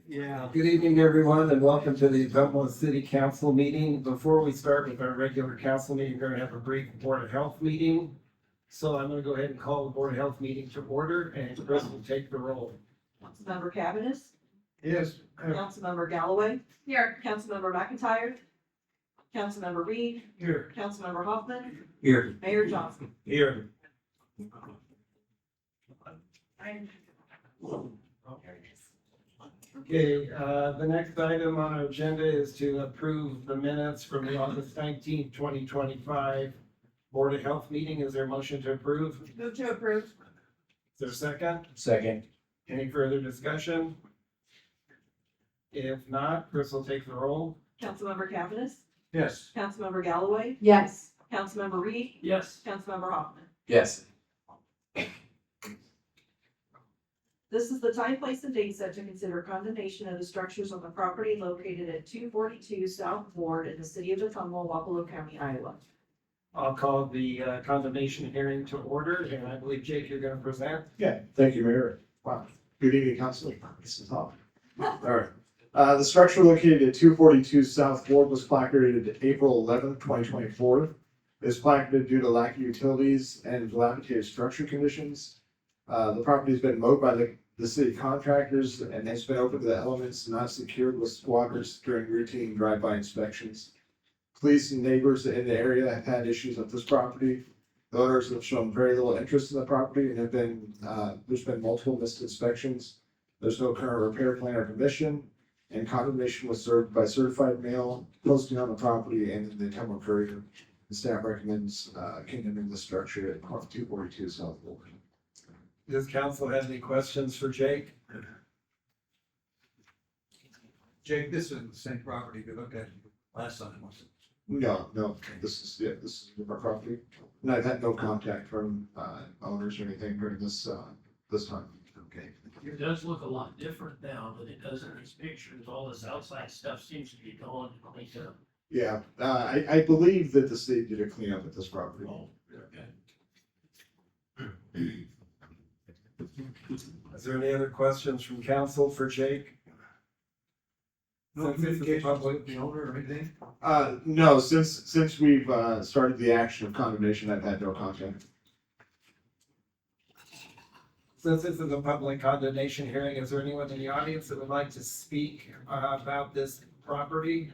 Yeah, good evening, everyone, and welcome to the Ottumwa City Council meeting. Before we start with our regular council meeting, we're gonna have a brief Board of Health meeting. So I'm gonna go ahead and call the Board of Health meeting to order, and Chris will take the roll. Councilmember Cavanagh. Yes. Councilmember Galloway. Here. Councilmember McIntyre. Councilmember Reed. Here. Councilmember Hoffman. Here. Mayor Johnson. Here. Okay, the next item on our agenda is to approve the minutes from the August 19th, 2025 Board of Health meeting. Is there a motion to approve? Move to approve. Is there a second? Second. Any further discussion? If not, Chris will take the roll. Councilmember Cavanagh. Yes. Councilmember Galloway. Yes. Councilmember Reed. Yes. Councilmember Hoffman. Yes. This is the time, place, and date set to consider condemnation of the structures on the property located at 242 South Ward in the city of Ottumwa, Wapello County, Iowa. I'll call the condemnation hearing to order, and I believe, Jake, you're gonna present. Yeah, thank you, Mayor. Wow. Good evening, Council. This is Tom. All right. The structure located at 242 South Ward was placarded April 11th, 2024. It is placarded due to lack of utilities and dilapidated structure conditions. The property has been mowed by the city contractors and has been open to the elements not secured with squatters during routine drive-by inspections. Police and neighbors in the area have had issues with this property. The owners have shown very little interest in the property and have been, there's been multiple missed inspections. There's no current repair plan or permission, and condemnation was served by certified mail, posting on the property and in the Ottumwa Courier. The staff recommends, condemning the structure at 242 South Ward. Does council have any questions for Jake? Jake, this is the same property we looked at last time, was it? No, this is our property. And I've had no contact from, owners or anything during this time. Okay. It does look a lot different now than it does in these pictures. All this outside stuff seems to be gone and cleaned up. Yeah, I believe that the state did a cleanup at this property. Oh, okay. Is there any other questions from council for Jake? No Since this is a communication public- with the owner or anything? No, since we've, started the action of condemnation, I've had no contact. Since this is a public condemnation hearing, is there anyone in the audience that would like to speak about this property?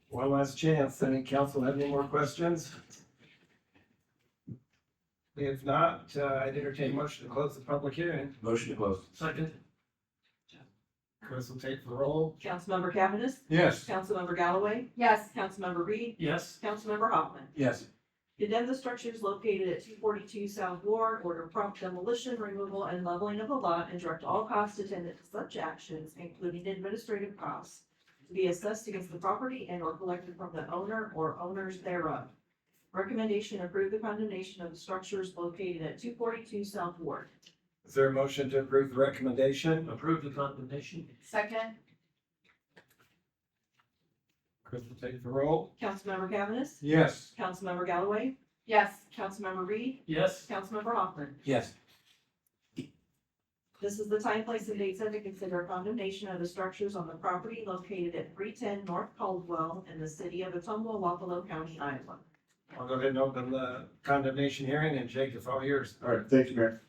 One last chance. Any council have any more questions? If not, I'd entertain a motion to close the public hearing. Motion to close. Second, Chris will take the roll. Councilmember Cavanagh. Yes. Councilmember Galloway. Yes. Councilmember Reed. yes, Councilmember Hoffman. Yes. Condemn the structures located at 242 South Ward, order prompt demolition, removal, and leveling of the lot, and direct all costs attendant to such actions, including administrative costs, to be assessed against the property and or collected from the owner or owners thereof. Recommendation: approve the condemnation of the structures located at 242 South Ward. Is there a motion to approve the recommendation? approve the condemnation. Second. Chris will take the roll. Councilmember Cavanagh. Yes. Councilmember Galloway. Yes. Councilmember Reed. Yes, Councilmember Hoffman. Yes. This is the time, place, and date set to consider condemnation of the structures on the property located at 310 North Caldwell in the city of Ottumwa, Wapello County, Iowa. I'll go ahead and open the condemnation hearing, and Jake, it's all yours. All right, thank you, Mayor.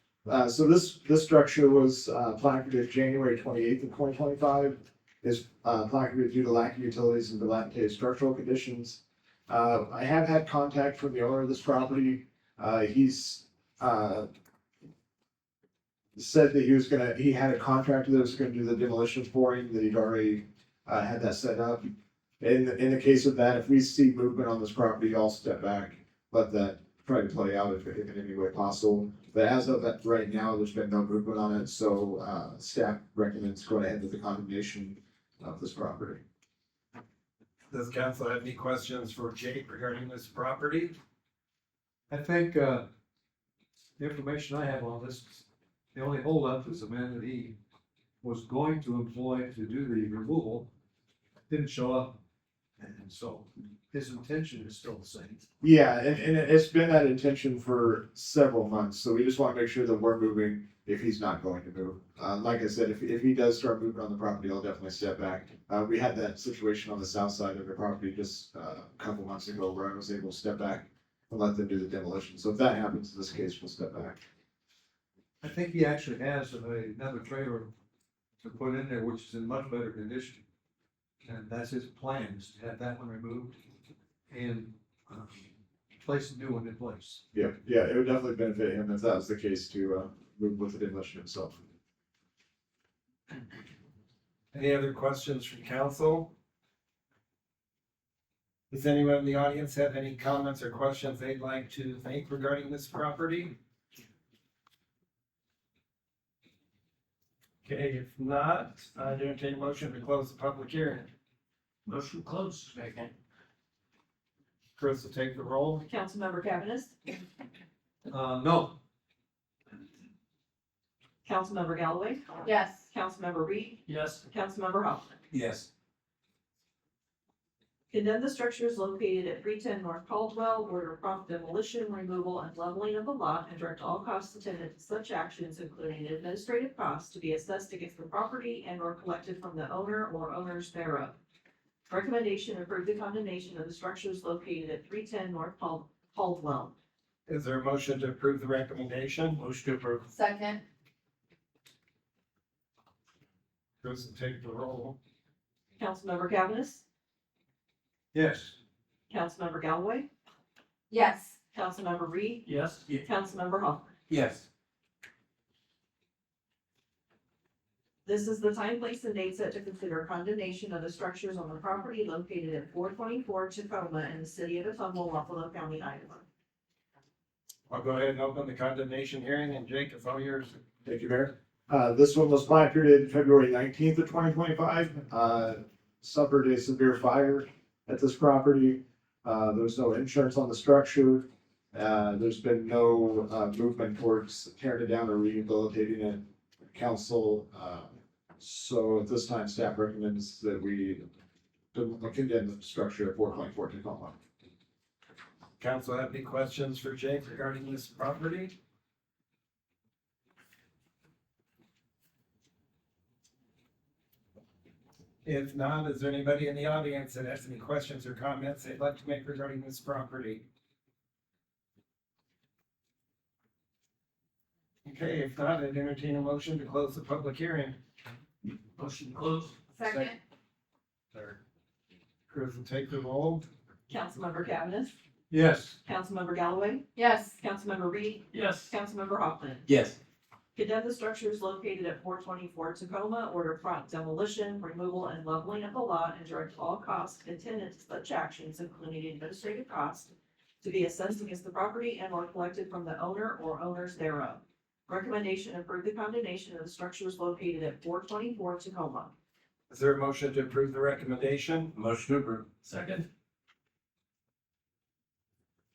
So this structure was, placarded January 28th of 2025. Is, placarded due to lack of utilities and dilapidated structural conditions. I have had contact from the owner of this property. He's, said that he had a contractor that was gonna do the demolition for him, that he'd already, had that set up. In the case of that, if we see movement on this property, I'll step back, let that try to play out if in any way possible. But as of that right now, there's been no movement on it, so, staff recommends going ahead with the condemnation of this property. Does council have any questions for Jake regarding this property? I think, the information I have on this, the only holdup is the man that he was going to employ to do the removal didn't show up And so his intention is still the same. Yeah, and it's been that intention for several months, so we just want to make sure that we're moving if he's not going to move. Like I said, if he does start moving on the property, I'll definitely step back. We had that situation on the south side of the property just a couple months ago where I was able to step back and let them do the demolition. So if that happens in this case, we'll step back. I think he actually has another trailer to put in there, which is in much better condition. And that's his plan, is to have that one removed and place a new one in place. Yeah, it would definitely benefit him if that was the case to move with the demolition himself. Any other questions from council? Does anyone in the audience have any comments or questions they'd like to make regarding this property? Okay, if not, I entertain a motion to close the public hearing. Motion closed. Second. Chris will take the roll. Councilmember Cavanagh, No. Councilmember Galloway, Yes. Councilmember Reed, Yes. Councilmember Hoffman. Yes. Condemn the structures located at 310 North Caldwell, order prompt demolition, removal, and leveling of the lot, and direct all costs attendant to such actions, including administrative costs, to be assessed against the property and or collected from the owner or owners thereof. Recommendation: approve the condemnation of the structures located at 310 North Caldwell. Is there a motion to approve the recommendation? Motion to approve. Second. Chris will take the roll. Councilmember Cavanagh, Yes. Councilmember Galloway, Yes. Councilmember Reed, Yes. Councilmember Hoffman. Yes. This is the time, place, and date set to consider condemnation of the structures on the property located at 424 Tacoma in the city of Ottumwa, Buffalo County, Iowa. I'll go ahead and open the condemnation hearing, and Jake, it's all yours. Thank you, Mayor. This one was placarded February 19th of 2025. Suffered a severe fire at this property. There's no insurance on the structure. There's been no movement towards tearing it down or rehabilitating it. Council, so at this time, staff recommends that we condemn the structure at 424 Tacoma. Council have any questions for Jake regarding this property? If not, is there anybody in the audience that has any questions or comments they'd like to make regarding this property? Okay, if not, I'd entertain a motion to close the public hearing. Motion closed. Second. Chris will take the roll. Councilmember Cavanagh, Yes. Councilmember Galloway, Yes. Councilmember Reed, Yes. Councilmember Hoffman. Yes. Condemn the structures located at 424 Tacoma, order prompt demolition, removal, and leveling of the lot, and direct all costs attendant to such actions, including administrative costs, to be assessed against the property and or collected from the owner or owners thereof. Recommendation: approve the condemnation of the structures located at 424 Tacoma. Is there a motion to approve the recommendation? Motion to approve. Second.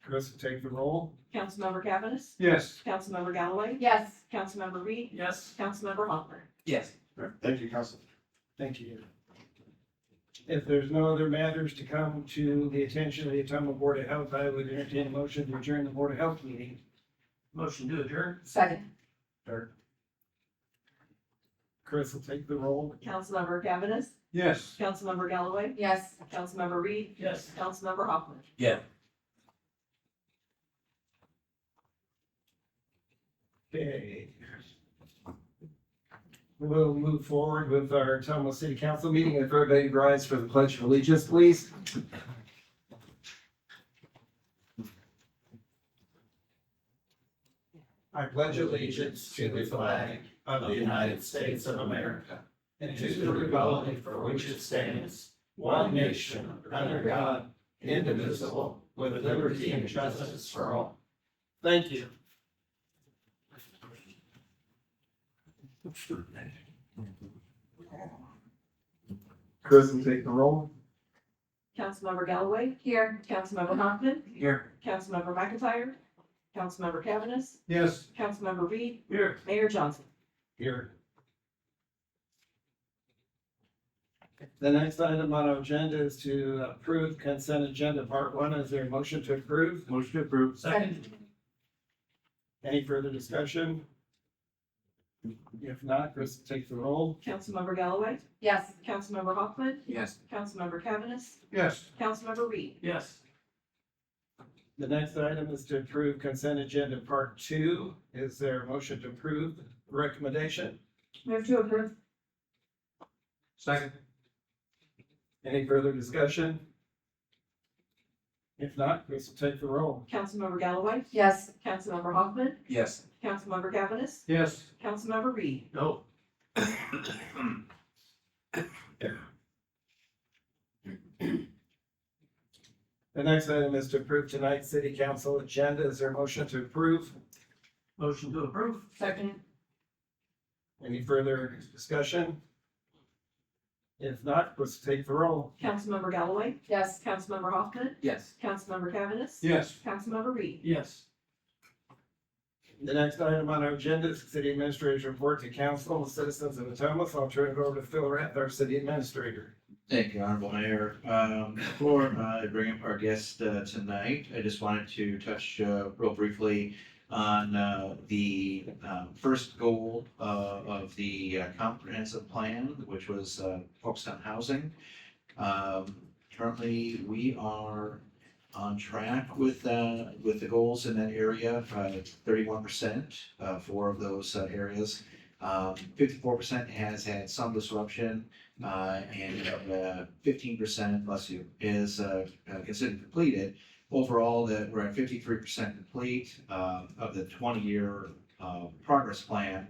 Chris will take the roll. Councilmember Cavanagh, Yes. Councilmember Galloway, Yes. Councilmember Reed, Yes. Councilmember Hoffman. Yes. Thank you, Council. Thank you. If there's no other matters to come to the attention of the Ottumwa Board of Health, I would entertain a motion to adjourn the Board of Health meeting. Motion to adjourn. Second. Chris will take the roll. Councilmember Cavanagh, Yes. Councilmember Galloway, Yes. Councilmember Reed, Yes. Councilmember Hoffman. Yeah. Okay. We'll move forward with our Ottumwa City Council meeting. If everybody rise for the Pledge of Allegiance, please. I pledge allegiance to the flag of the United States of America and to the republic for which it stands, one nation, under God, indivisible, with liberty and justice for all. Thank you. Chris will take the roll. Councilmember Galloway, Here. Councilmember Hoffman, Here. Councilmember McIntyre, Councilmember Cavanagh, Yes. Councilmember Reed, Here. Mayor Johnson. Here. The next item on our agenda is to approve consent agenda part one. Is there a motion to approve? Motion to approve. Second. Any further discussion? If not, Chris, take the roll. Councilmember Galloway? Yes. Councilmember Hoffman? Yes. Councilmember Cavanagh? Yes. Councilmember Reed? Yes. The next item is to approve consent agenda part two. Is there a motion to approve the recommendation? Move to approve. Second. Any further discussion? If not, Chris will take the roll. Councilmember Galloway? Yes. Councilmember Hoffman? Yes. Councilmember Cavanagh? Yes. Councilmember Reed? No. The next item is to approve tonight's city council agenda. Is there a motion to approve? Motion to approve. Second. Any further discussion? If not, let's take the roll. Councilmember Galloway? Yes. Councilmember Hoffman? Yes. Councilmember Cavanagh? Yes. Councilmember Reed? Yes. The next item on our agenda is the city administrator's report to council and citizens of Ottumwa. So I'll turn it over to Phil Rath, our city administrator. Thank you, Honorable Mayor. Before I bring up our guest tonight, I just wanted to touch real briefly on the first goal of the comprehensive plan, which was focused on housing. Currently, we are on track with the goals in that area, 31% for of those areas. 54% has had some disruption, and 15%, bless you, is considered completed. Overall, that we're at 53% complete of the 20-year progress plan.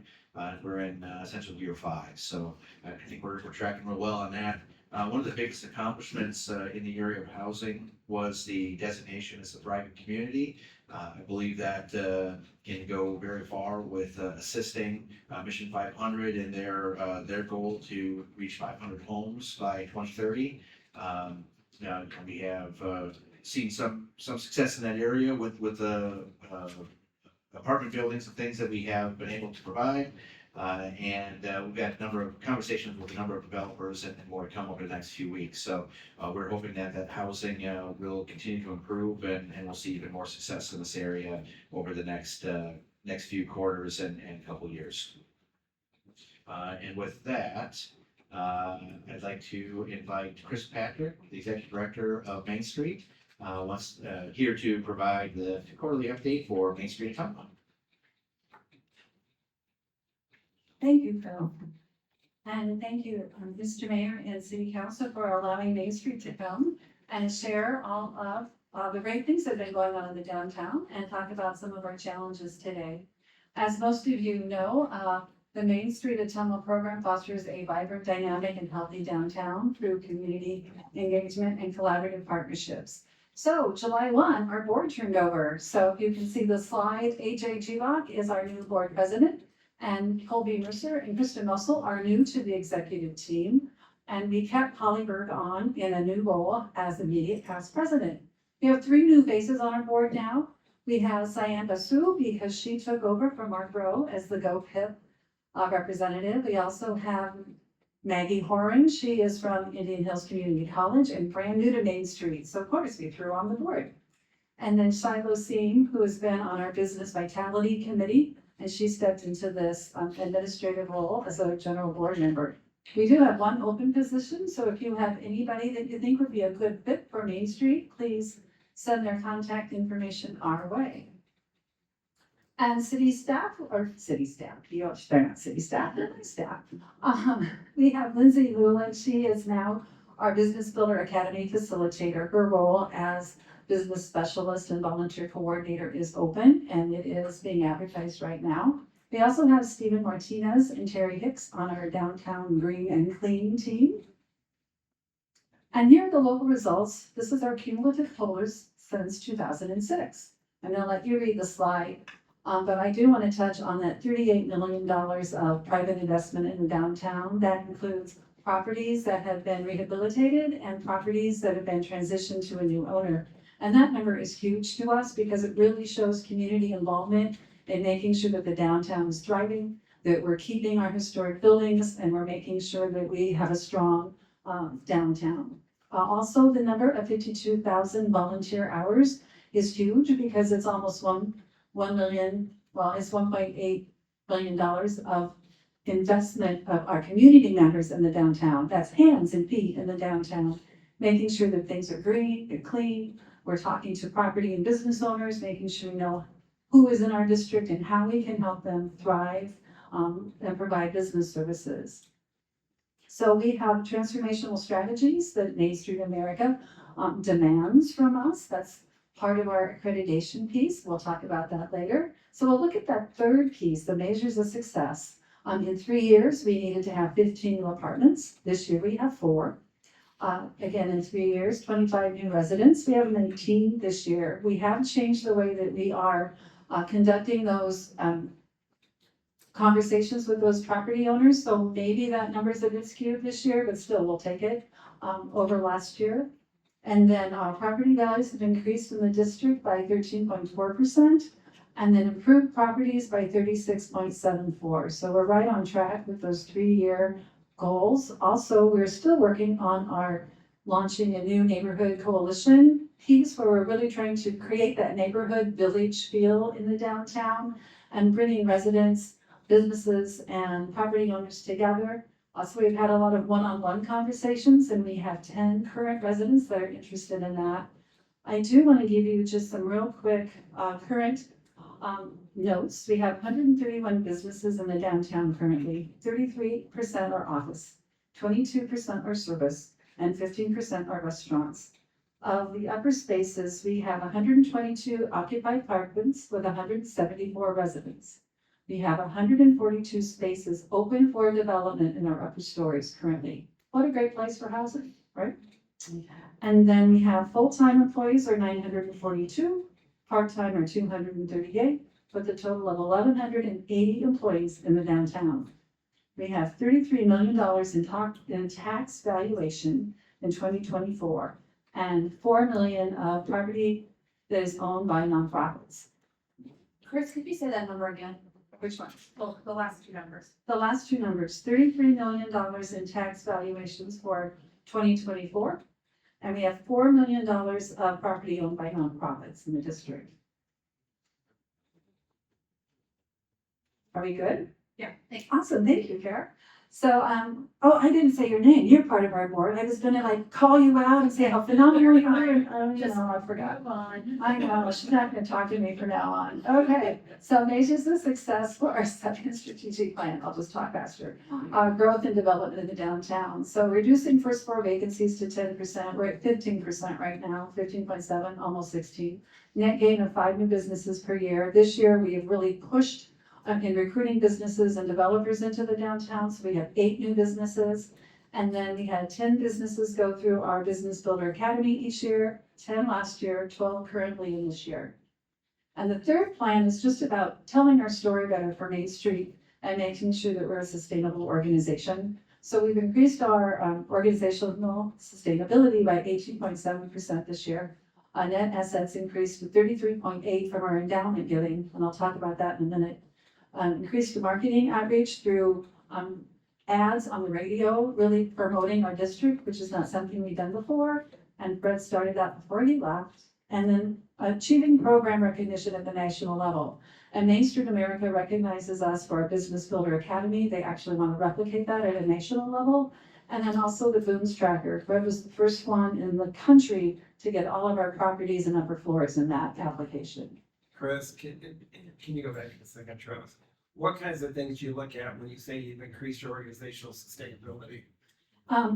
We're in essentially year 5, so I think we're tracking real well on that. One of the biggest accomplishments in the area of housing was the designation as a thriving community. I believe that can go very far with assisting Mission 500 in their goal to reach 500 homes by 2030. We have seen some success in that area with the apartment buildings and things that we have been able to provide. And we've got a number of conversations with a number of developers and more to come over the next few weeks. So we're hoping that housing will continue to improve and we'll see even more success in this area over the next few quarters and couple years. And with that, I'd like to invite Chris Patrick, the Executive Director of Main Street, here to provide the quarterly update for Main Street Ottumwa. Thank you, Phil. And thank you, Mr. Mayor and City Council for allowing Main Street to come and share all of the great things that have been going on in the downtown and talk about some of our challenges today. As most of you know, the Main Street Ottumwa program fosters a vibrant, dynamic, and healthy downtown through community engagement and collaborative partnerships. So July 1, our board turned over. So if you can see the slide, AJ Givok is our new board president. And Colby Mercer and Kristen Russell are new to the executive team. And we kept Holly Berg on in a new role as immediate past president. We have 3 new faces on our board now. We have Cyan Basu because she took over from Mark Rowe as the GoPIP representative. We also have Maggie Horan. She is from Indian Hills Community College and brand new to Main Street. So of course we threw her on the board. And then Shiloh Singh, who has been on our Business Vitality Committee, and she stepped into this administrative role as a general board member. We do have 1 open position, so if you have anybody that you think would be a good fit for Main Street, please send their contact information our way. And they're not city staff, they're my staff. We have Lindsay Lula, she is now our Business Builder Academy facilitator. Her role as business specialist and volunteer coordinator is open and it is being advertised right now. We also have Stephen Martinez and Terry Hicks on our downtown green and clean team. And here are the local results. This is our cumulative totals since 2006. I'm going to let you read the slide, but I do want to touch on that $38 million of private investment in the downtown. That includes properties that have been rehabilitated and properties that have been transitioned to a new owner. And that number is huge to us because it really shows community involvement in making sure that the downtown is thriving, that we're keeping our historic buildings, and we're making sure that we have a strong downtown. Also, the number of 52,000 volunteer hours is huge because it's almost 1 million, well, it's $1.8 billion of investment of our community members in the downtown. That's hands and feet in the downtown, making sure that things are green and clean. We're talking to property and business owners, making sure we know who is in our district and how we can help them thrive and provide business services. So we have transformational strategies that Main Street America demands from us. That's part of our accreditation piece. We'll talk about that later. So we'll look at that third piece, the measures of success. In 3 years, we needed to have 15 new apartments. This year we have 4. Again, in 3 years, 25 new residents. We have 19 this year. We have changed the way that we are conducting those conversations with those property owners. So maybe that number's a bit skewed this year, but still we'll take it over last year. And then our property values have increased in the district by 13.4%, and then improved properties by 36.74. So we're right on track with those 3-year goals. Also, we're still working on our launching a new neighborhood coalition piece where we're really trying to create that neighborhood village feel in the downtown and bringing residents, businesses, and property owners together. Also, we've had a lot of one-on-one conversations, and we have 10 current residents that are interested in that. I do want to give you just some real quick current notes. We have 131 businesses in the downtown currently. 33% are office, 22% are service, and 15% are restaurants. Of the upper spaces, we have 122 occupied apartments with 174 residents. We have 142 spaces open for development in our upper stories currently. What a great place for housing, right? And then we have full-time employees are 942, part-time are 238, with a total of 1,180 employees in the downtown. We have $33 million in tax valuation in 2024, and $4 million of property that is owned by nonprofits. Chris, could you say that number again? Which one? Well, the last 2 numbers. The last 2 numbers, $33 million in tax valuations for 2024. And we have $4 million of property owned by nonprofits in the district. Are we good? Yeah, thank you. Awesome, thank you, Kara. So, oh, I didn't say your name. You're part of our board. I was gonna call you out and say how phenomenal you are. I forgot. I know, she's not gonna talk to me from now on. Okay, so measures of success for our second strategic plan. I'll just talk faster. Growth and development in the downtown. So reducing first floor vacancies to 10%. We're at 15% right now, 15.7, almost 16. Net gain of 5 new businesses per year. This year, we have really pushed in recruiting businesses and developers into the downtown. So we have 8 new businesses. And then we had 10 businesses go through our Business Builder Academy each year, 10 last year, 12 currently in this year. And the third plan is just about telling our story better for Main Street and making sure that we're a sustainable organization. So we've increased our organizational sustainability by 18.7% this year. Net assets increased to 33.8 from our endowment giving, and I'll talk about that in a minute. Increased marketing outreach through ads on the radio, really promoting our district, which is not something we've done before. And Brett started that before he left. And then achieving program recognition at the national level. And Main Street America recognizes us for our Business Builder Academy. They actually want to replicate that at a national level. And then also the Booms Tracker. Brett was the first one in the country to get all of our properties and upper floors in that application. Chris, can you go back a second, Travis? What kinds of things do you look at when you say you've increased your organizational sustainability?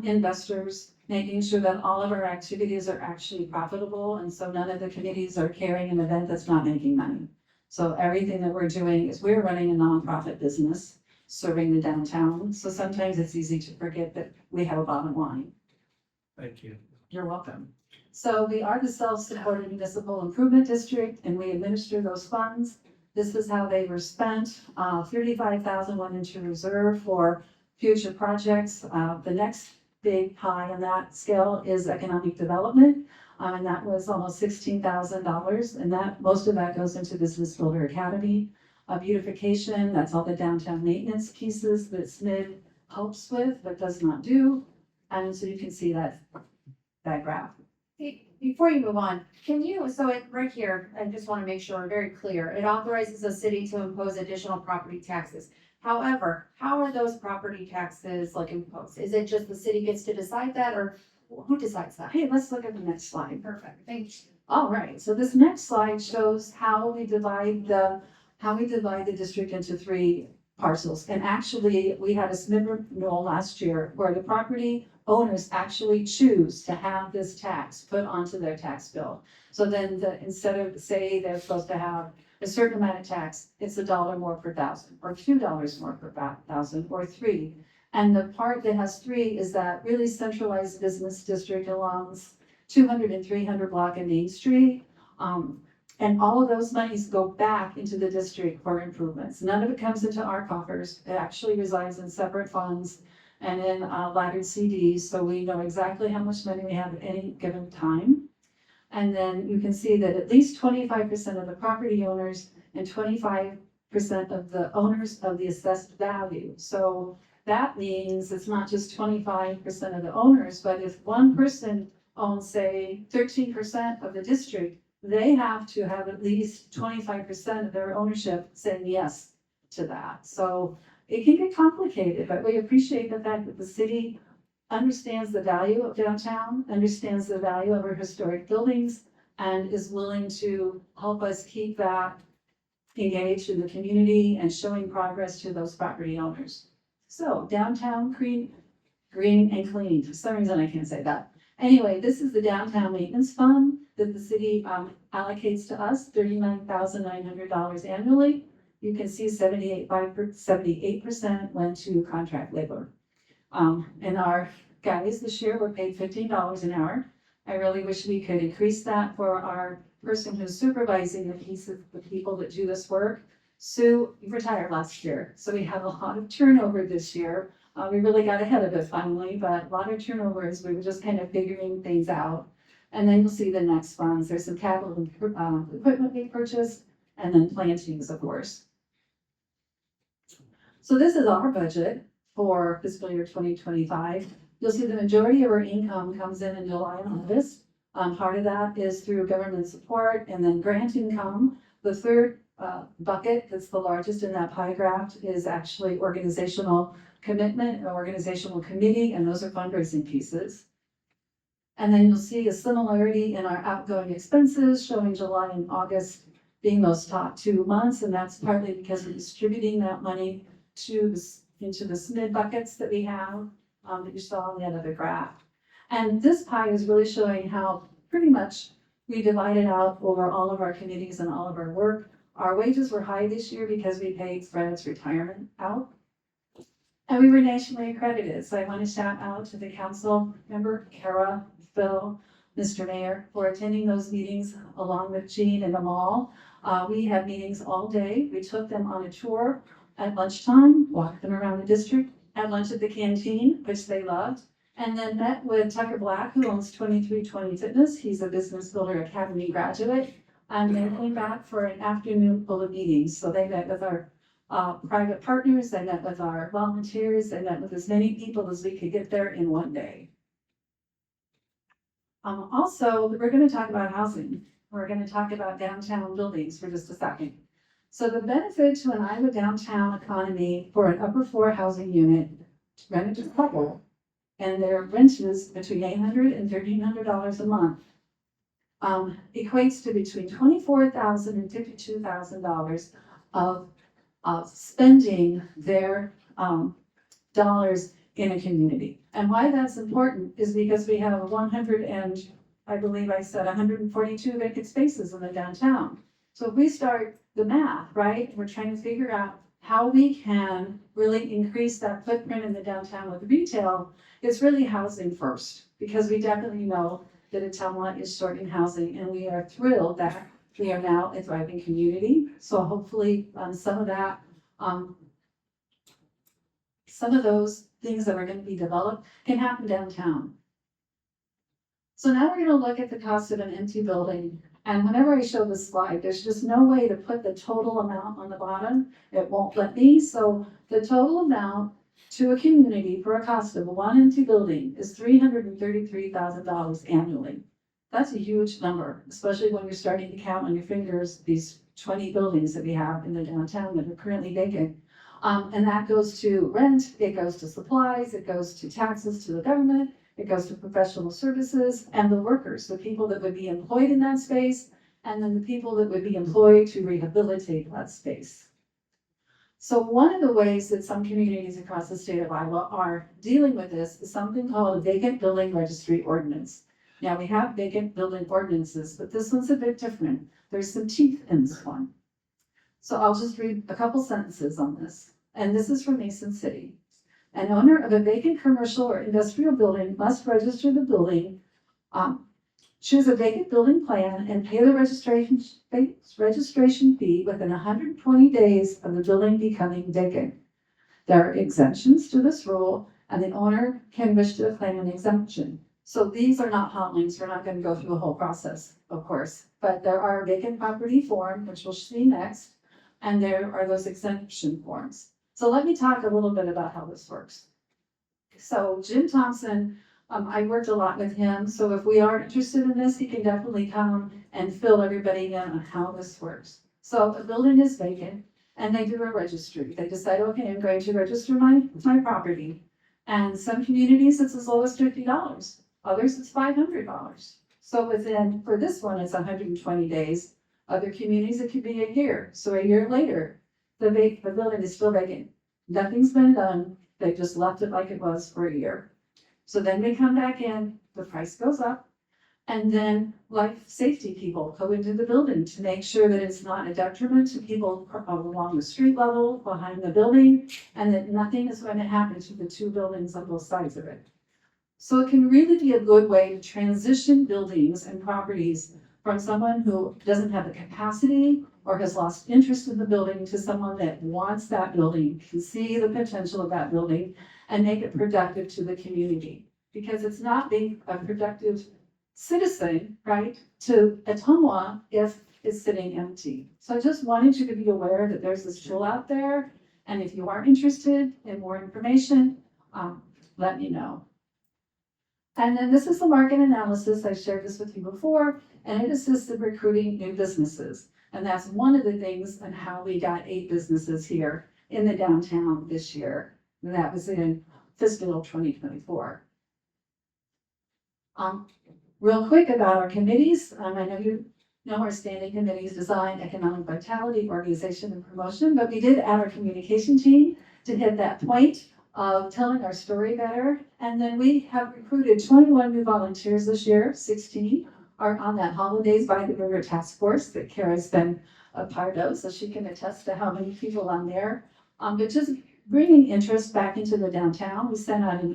Investors, making sure that all of our activities are actually profitable, and so none of the committees are carrying an event that's not making money. So everything that we're doing is we're running a nonprofit business, serving the downtown. So sometimes it's easy to forget that we have a bottom line. Thank you. You're welcome. So we are the self-supported municipal improvement district, and we administer those funds. This is how they were spent. 35,000 went into reserve for future projects. The next big pie on that scale is economic development, and that was almost $16,000. And that most of that goes into Business Builder Academy. Beautification, that's all the downtown maintenance pieces that SMID helps with but does not do. And so you can see that graph. Before you move on, can you, so it, right here, I just want to make sure, very clear, it authorizes the city to impose additional property taxes. However, how are those property taxes like imposed? Is it just the city gets to decide that, or who decides that? Hey, let's look at the next slide. Perfect, thanks. All right, so this next slide shows how we divide the district into three parcels. And actually, we had a SMID renewal last year where the property owners actually choose to have this tax put onto their tax bill. So then instead of say they're supposed to have a certain amount of tax, it's $1 more per thousand, or $2 more per thousand, or $3. And the part that has 3 is that really centralized business district along 200 and 300 block of Main Street. And all of those monies go back into the district for improvements. None of it comes into our coffers. It actually resides in separate funds and in laddered CDs, so we know exactly how much money we have at any given time. And then you can see that at least 25% of the property owners and 25% of the owners of the assessed value. So that means it's not just 25% of the owners, but if one person owns, say, 13% of the district, they have to have at least 25% of their ownership saying yes to that. So it can get complicated, but we appreciate the fact that the city understands the value of downtown, understands the value of our historic buildings, and is willing to help us keep that engaged in the community and showing progress to those property owners. So downtown green and clean. For some reason, I can't say that. Anyway, this is the downtown maintenance fund that the city allocates to us, $39,900 annually. You can see 78% went to contract labor. And our guys this year were paid $15 an hour. I really wish we could increase that for our person who's supervising the people that do this work. Sue retired last year, so we have a lot of turnover this year. We really got ahead of it finally, but a lot of turnover as we were just kind of figuring things out. And then you'll see the next funds. There's some capital equipment we purchased, and then plantings, of course. So this is our budget for fiscal year 2025. You'll see the majority of our income comes in July and August. Part of that is through government support and then grant income. The third bucket, that's the largest in that pie graph, is actually organizational commitment, an organizational committee, and those are fundraising pieces. And then you'll see a similarity in our outgoing expenses, showing July and August being those top 2 months, and that's partly because we're distributing that money into the SMID buckets that we have that you saw on the end of the graph. And this pie is really showing how pretty much we divided out over all of our committees and all of our work. Our wages were high this year because we paid Fred's retirement out. And we were nationally accredited. So I want to shout out to the council member, Kara, Phil, Mr. Mayor, for attending those meetings along with Jean and Amal. We had meetings all day. We took them on a tour at lunchtime, walked them around the district, had lunch at the canteen, which they loved, and then met with Tucker Black, who owns 2320 Fitness. He's a Business Builder Academy graduate. And they came back for an afternoon full of meetings. So they met with our private partners, they met with our volunteers, they met with as many people as we could get there in one day. Also, we're going to talk about housing. We're going to talk about downtown buildings for just a second. So the benefit to an Iowa downtown economy for an upper floor housing unit rented to a couple, and their rent is between $800 and $1,300 a month, equates to between $24,000 and $52,000 of spending their dollars in a community. And why that's important is because we have 142 vacant spaces in the downtown. So if we start the math, right, we're trying to figure out how we can really increase that footprint in the downtown with retail. It's really housing first, because we definitely know that Ottumwa is short in housing, and we are thrilled that we are now a thriving community. So hopefully some of those things that are going to be developed can happen downtown. So now we're going to look at the cost of an empty building. And whenever I show this slide, there's just no way to put the total amount on the bottom. It won't let me. So the total amount to a community for a cost of one empty building is $333,000 annually. That's a huge number, especially when you're starting to count on your fingers these 20 buildings that we have in the downtown that are currently vacant. And that goes to rent, it goes to supplies, it goes to taxes to the government, it goes to professional services and the workers, the people that would be employed in that space, and then the people that would be employed to rehabilitate that space. So one of the ways that some communities across the state of Iowa are dealing with this is something called a vacant building registry ordinance. Now, we have vacant building ordinances, but this one's a bit different. There's some teeth in this one. So I'll just read a couple sentences on this. And this is from Mason City. An owner of a vacant commercial or industrial building must register the building, choose a vacant building plan, and pay the registration fee within 120 days of the building becoming vacant. There are exemptions to this rule, and the owner can wish to claim an exemption. So these are not hot links. We're not going to go through the whole process, of course, but there are vacant property form, which we'll see next, and there are those exemption forms. So let me talk a little bit about how this works. So Jim Thompson, I worked a lot with him, so if we are interested in this, he can definitely come and fill everybody in on how this works. So a building is vacant, and they do a registry. They decide, okay, I'm going to register my property. And some communities, it's as low as $50. Others, it's $500. So for this one, it's 120 days. Other communities, it could be a year. So a year later, the building is still vacant. Nothing's been done. They just left it like it was for a year. So then we come back in, the price goes up, and then life safety people go into the building to make sure that it's not a detriment to people along the street level behind the building, and that nothing is going to happen to the two buildings on both sides of it. So it can really be a good way to transition buildings and properties from someone who doesn't have the capacity or has lost interest in the building to someone that wants that building, can see the potential of that building, and make it productive to the community. Because it's not being a productive citizen, right, to Ottumwa if it's sitting empty. So I just wanted you to be aware that there's this tool out there, and if you are interested in more information, let me know. And then this is the market analysis. I shared this with you before, and it assists in recruiting new businesses. And that's one of the things on how we got 8 businesses here in the downtown this year. And that was in fiscal 2024. Real quick about our committees. I know you know our standing committees: design, economic vitality, organization, and promotion. But we did add our communication team to hit that point of telling our story better. And then we have recruited 21 new volunteers this year. 16 are on that Holidays by the River Task Force that Kara's been a part of, so she can attest to how many people on there. But just bringing interest back into the downtown. We sent out an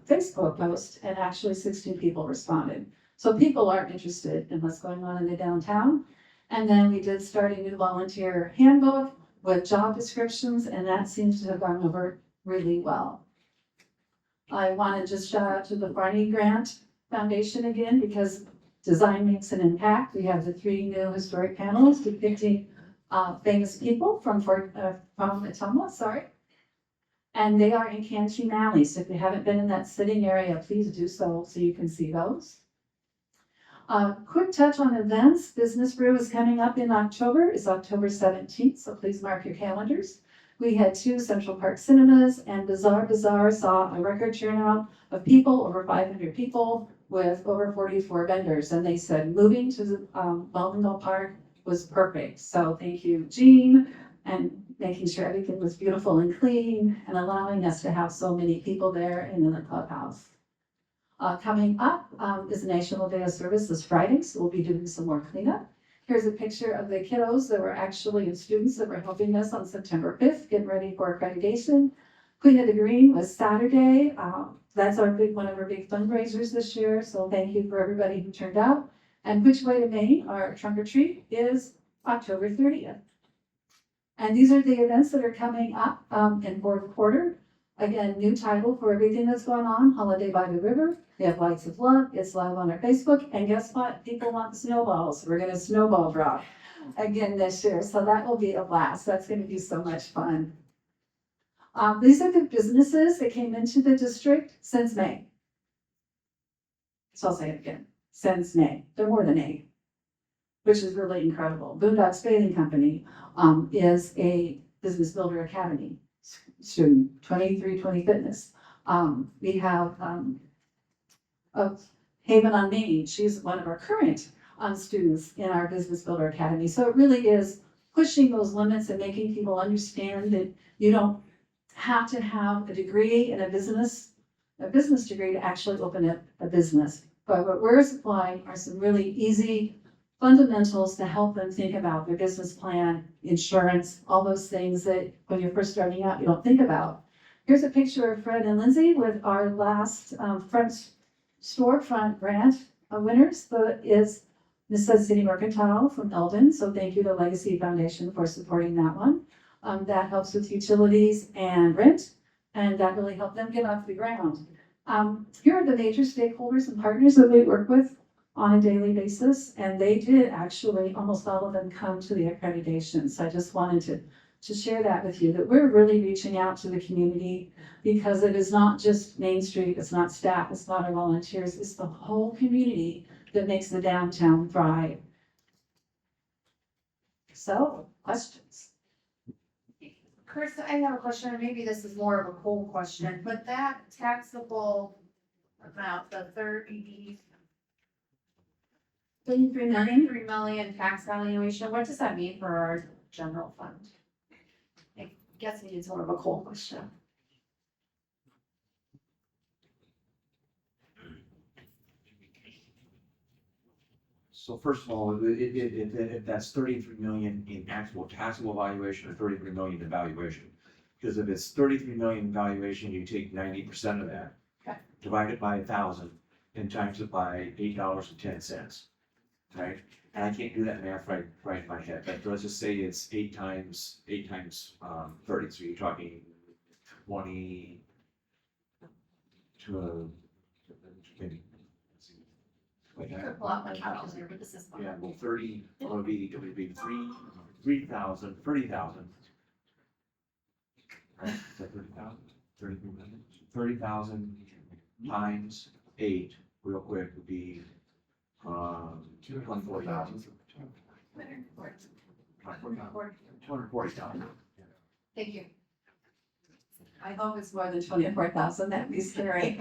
Facebook post, and actually 16 people responded. So people are interested in what's going on in the downtown. And then we did start a new volunteer handbook with job descriptions, and that seems to have gone over really well. I want to just shout out to the Barney Grant Foundation again, because design makes an impact. We have the 3 new historic panels depicting famous people from Ottumwa, sorry. And they are in Canteen Alley, so if you haven't been in that sitting area, please do so you can see those. Quick touch on events. Business Brew is coming up in October. It's October 17th, so please mark your calendars. We had 2 Central Park cinemas, and Bazaar saw a record turnout of people, over 500 people, with over 44 vendors. And they said moving to the Baldwinville Park was perfect. So thank you, Jean, and making sure everything was beautiful and clean, and allowing us to have so many people there and in the clubhouse. Coming up is National Day of Service this Friday, so we'll be doing some more cleanup. Here's a picture of the kiddos that were actually students that were helping us on September 5th, getting ready for accreditation. Queen of the Green was Saturday. That's one of our big fundraisers this year, so thank you for everybody who turned out. And Which Way to Maine, our trunk or treat, is October 30th. And these are the events that are coming up in 4th quarter. Again, new title for everything that's going on: Holiday by the River. We have Lights of Love. It's live on our Facebook. And guess what? People want snowballs. We're going to snowball drop again this year. So that will be a blast. That's going to be so much fun. These are the businesses that came into the district since May. So I'll say it again, since May. They're more than 8, which is really incredible. Boondocks Bathing Company is a business builder academy student, 2320 Fitness. We have Haven on Main. She's one of our current students in our business builder academy. So it really is pushing those limits and making people understand that you don't have to have a degree in a business degree to actually open up a business. But what we're supplying are some really easy fundamentals to help them think about their business plan, insurance, all those things that when you're first starting out, you don't think about. Here's a picture of Fred and Lindsay with our last front storefront grant winners. Is Necessity Mercantile from Eldon. So thank you to Legacy Foundation for supporting that one. That helps with utilities and rent, and that really helped them get off the ground. Here are the major stakeholders and partners that we work with on a daily basis, and they did actually, almost all of them come to the accreditation. So I just wanted to share that with you, that we're really reaching out to the community because it is not just Main Street, it's not staff, it's not our volunteers, it's the whole community that makes the downtown thrive. So, questions? Chris, I have a question, and maybe this is more of a cold question, but that taxable amount, the 33 million tax valuation, what does that mean for our general fund? I guess it's more of a cold question. So first of all, if that's 33 million in actual taxable valuation or 33 million in valuation. Because if it's 33 million in valuation, you take 90% of that. Okay. Divide it by 1,000 and times it by $8.10, right? And I can't do that math right in my head, but let's just say it's 8 times 30, so you're talking 20 to maybe. I could pull out my calculator, but this is fine. Yeah, well, 30, it would be 3,000, 30,000. Right, is that 30,000? 30,000 times 8, real quick, would be, 24,000. 240,000. Thank you. I hope it's more than 24,000, that'd be scary.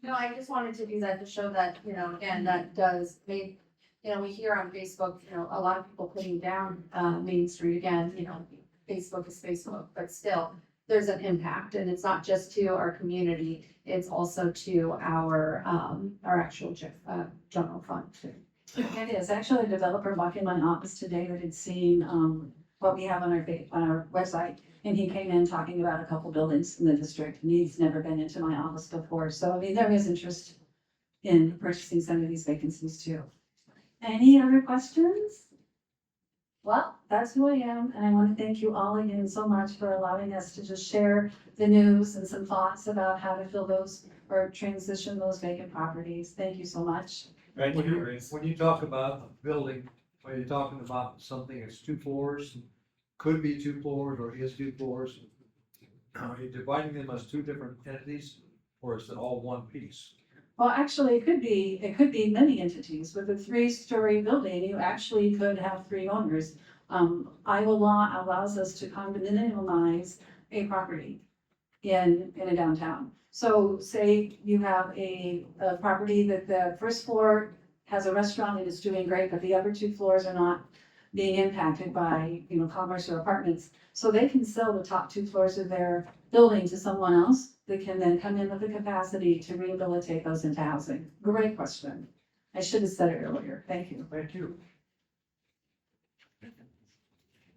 No, I just wanted to do that to show that, again, that does make, we hear on Facebook, a lot of people putting down, Main Street again, Facebook is Facebook, but still, there's an impact, and it's not just to our community, it's also to our actual general fund too. It is. Actually, a developer walked in my office today that had seen what we have on our website. And he came in talking about a couple buildings in the district, and he's never been into my office before. So, I mean, there is interest in purchasing some of these vacancies too. Any other questions? Well, that's who I am, and I want to thank you all again so much for allowing us to just share the news and some thoughts about how to fill those or transition those vacant properties. Thank you so much. Thank you, Grace. When you talk about a building, when you're talking about something that's 2 floors, could be 2 floors or is 2 floors, are you dividing them as 2 different entities, or is it all one piece? Well, actually, it could be many entities. With a 3-story building, you actually could have 3 owners. Iowa law allows us to condominiumize a property in a downtown. So say you have a property that the first floor has a restaurant and it's doing great, but the other 2 floors are not being impacted by, commerce or apartments. So they can sell the top 2 floors of their building to someone else that can then come in with the capacity to rehabilitate those into housing. Great question. I should have said it earlier. Thank you. Thank you.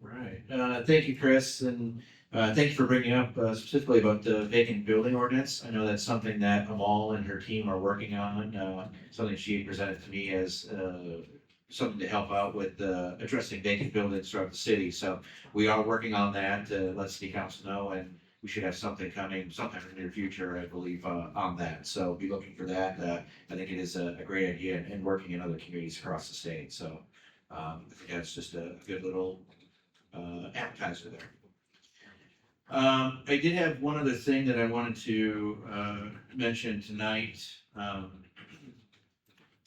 Right, thank you, Chris, and thank you for bringing up specifically about the vacant building ordinance. I know that's something that Amal and her team are working on, something she presented to me as something to help out with addressing vacant buildings throughout the city. So we are working on that, let city council know, and we should have something coming sometime in the near future, I believe, on that. So be looking for that. I think it is a great idea and working in other communities across the state. So I think that's just a good little appetizer there. I did have one other thing that I wanted to, mention tonight.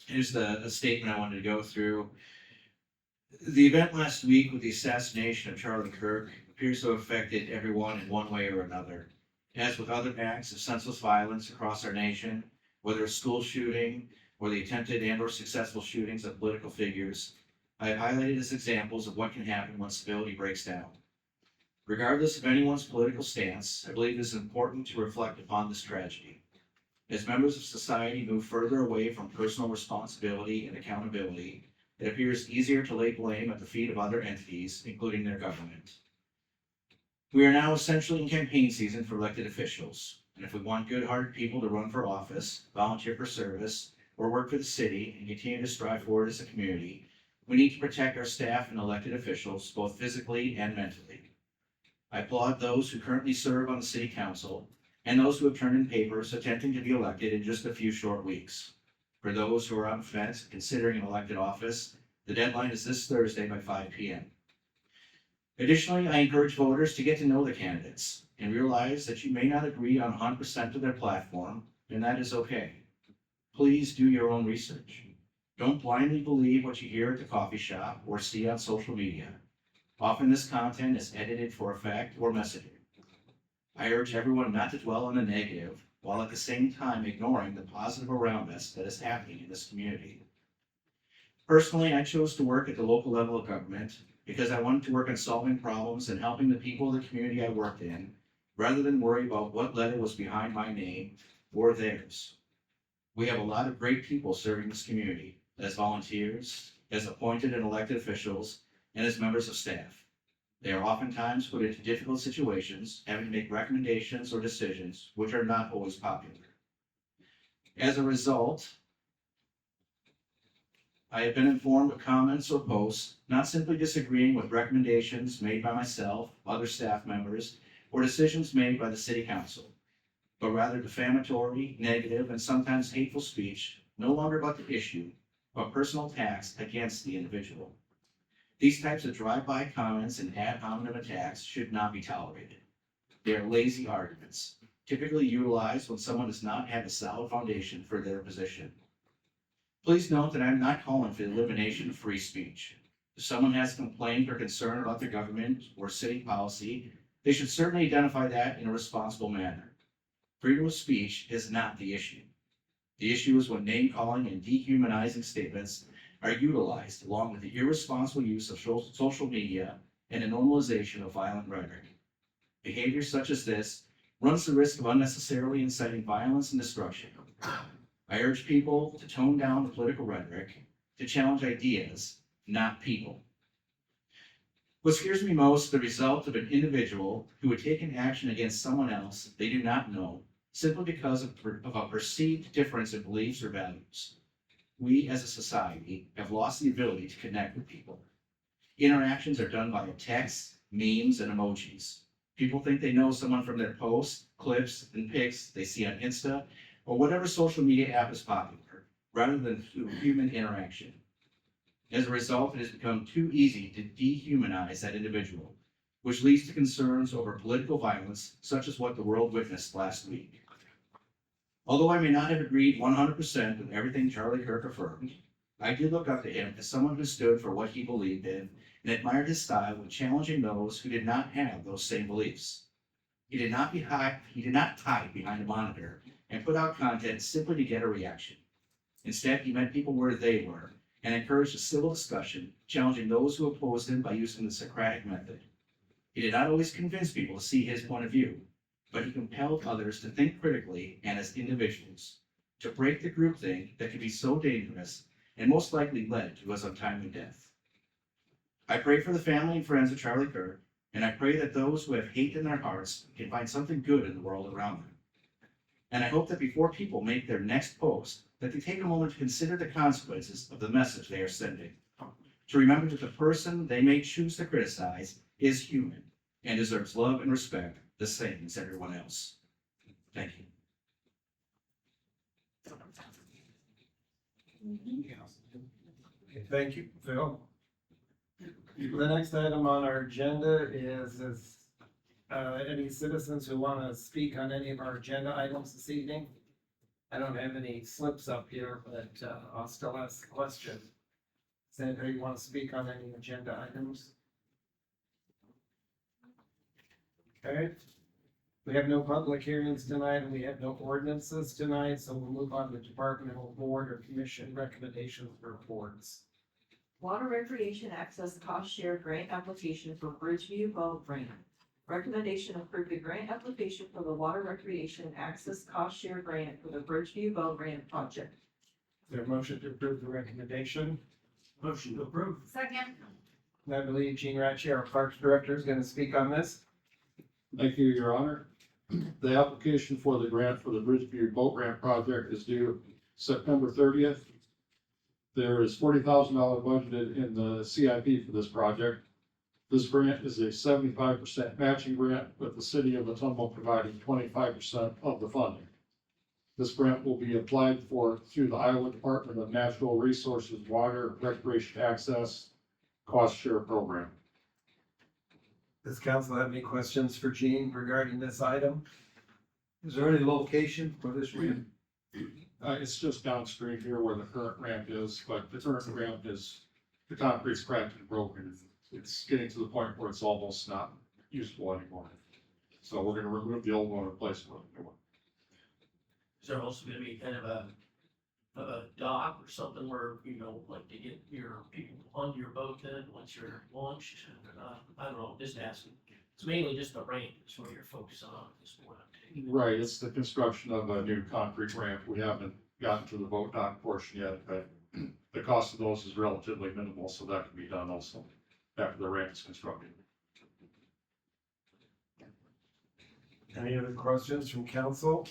Here's a statement I wanted to go through. The event last week with the assassination of Charlie Kirk appears to have affected everyone in one way or another. As with other acts of senseless violence across our nation, whether a school shooting or the attempted and or successful shootings of political figures, I have highlighted as examples of what can happen when civility breaks down. Regardless of anyone's political stance, I believe it is important to reflect upon this tragedy. As members of society move further away from personal responsibility and accountability, it appears easier to lay blame at the feet of other entities, including their government. We are now essentially in campaign season for elected officials, and if we want good-hearted people to run for office, volunteer for service, or work for the city and continue to strive forward as a community, we need to protect our staff and elected officials, both physically and mentally. I applaud those who currently serve on the city council and those who have turned in papers attempting to be elected in just a few short weeks. For those who are on the fence considering an elected office, the deadline is this Thursday by 5 p.m. Additionally, I encourage voters to get to know the candidates and realize that you may not agree on 100% of their platform, and that is okay. Please do your own research. Don't blindly believe what you hear at the coffee shop or see on social media. Often this content is edited for effect or messaging. I urge everyone not to dwell on the negative, while at the same time ignoring the positive around us that is happening in this community. Personally, I chose to work at the local level of government because I wanted to work on solving problems and helping the people of the community I worked in, rather than worry about what letter was behind my name or theirs. We have a lot of great people serving this community as volunteers, as appointed and elected officials, and as members of staff. They are oftentimes put into difficult situations, having to make recommendations or decisions which are not always popular. As a result, I have been informed of comments or posts not simply disagreeing with recommendations made by myself, other staff members, or decisions made by the city council, but rather defamatory, negative, and sometimes hateful speech, no longer about the issue, but personal attacks against the individual. These types of drive-by comments and ad hominem attacks should not be tolerated. They are lazy arguments, typically utilized when someone does not have a solid foundation for their position. Please note that I'm not calling for the elimination of free speech. If someone has a complaint or concern about their government or city policy, they should certainly identify that in a responsible manner. Freedom of speech is not the issue. The issue is when name-calling and dehumanizing statements are utilized along with the irresponsible use of social media and a normalization of violent rhetoric. Behavior such as this runs the risk of unnecessarily inciting violence and destruction. I urge people to tone down the political rhetoric, to challenge ideas, not people. What scares me most is the result of an individual who would take an action against someone else they do not know simply because of a perceived difference in beliefs or values. We as a society have lost the ability to connect with people. Interactions are done via text, memes, and emojis. People think they know someone from their posts, clips, and pics they see on Insta or whatever social media app is popular, rather than through human interaction. As a result, it has become too easy to dehumanize that individual, which leads to concerns over political violence, such as what the world witnessed last week. Although I may not have agreed 100% with everything Charlie Kirk affirmed, I did look up to him as someone who stood for what he believed in and admired his style of challenging those who did not have those same beliefs. He did not hide behind a monitor and put out content simply to get a reaction. Instead, he met people where they were and encouraged a civil discussion, challenging those who opposed him by using the Socratic method. He did not always convince people to see his point of view, but he compelled others to think critically and as individuals, to break the groupthink that could be so dangerous and most likely led to his untimely death. I pray for the family and friends of Charlie Kirk, and I pray that those who have hate in their hearts can find something good in the world around them. And I hope that before people make their next post, that they take a moment to consider the consequences of the message they are sending. To remember that the person they may choose to criticize is human and deserves love and respect the same as everyone else. Thank you. Okay, thank you, Phil. The next item on our agenda is Any citizens who want to speak on any of our agenda items this evening? I don't have any slips up here, but I'll still ask the question. Does anybody want to speak on any agenda items? Okay. We have no public hearings tonight, and we have no ordinances tonight, so we'll move on to departmental board or commission recommendations reports. Water Recreation Access Cost Share Grant Application for Bridgeview Boat Ramp. Recommendation approve the grant application for the Water Recreation Access Cost Share Grant for the Bridgeview Boat Ramp project. Is there a motion to approve the recommendation? Motion to approve. Second. And I believe Gene Ratchey, our Parks Director, is going to speak on this. Thank you, Your Honor. The application for the grant for the Bridgeview Boat Ramp project is due September 30th. There is $40,000 budgeted in the CIP for this project. This grant is a 75% matching grant, with the city of Ottumwa providing 25% of the funding. This grant will be applied for through the Iowa Department of Natural Resources Water Recreation Access Cost Share Program. Does council have any questions for Gene regarding this item? Is there any location for this ramp? It's just downstream here where the current ramp is, but the current ramp is, the concrete's cracked and broken. It's getting to the point where it's almost not usable anymore. So we're gonna remove the old one and replace it with a new one. Is there also gonna be kind of a dock or something where, you know, like to get your people onto your boat then, once you're launched? I don't know, just asking. It's mainly just the ramp is what you're focusing on at this point. Right, it's the construction of a new concrete ramp. We haven't gotten to the boat dock portion yet, but the cost of those is relatively minimal, so that can be done also after the ramp is constructed. Any other questions from council?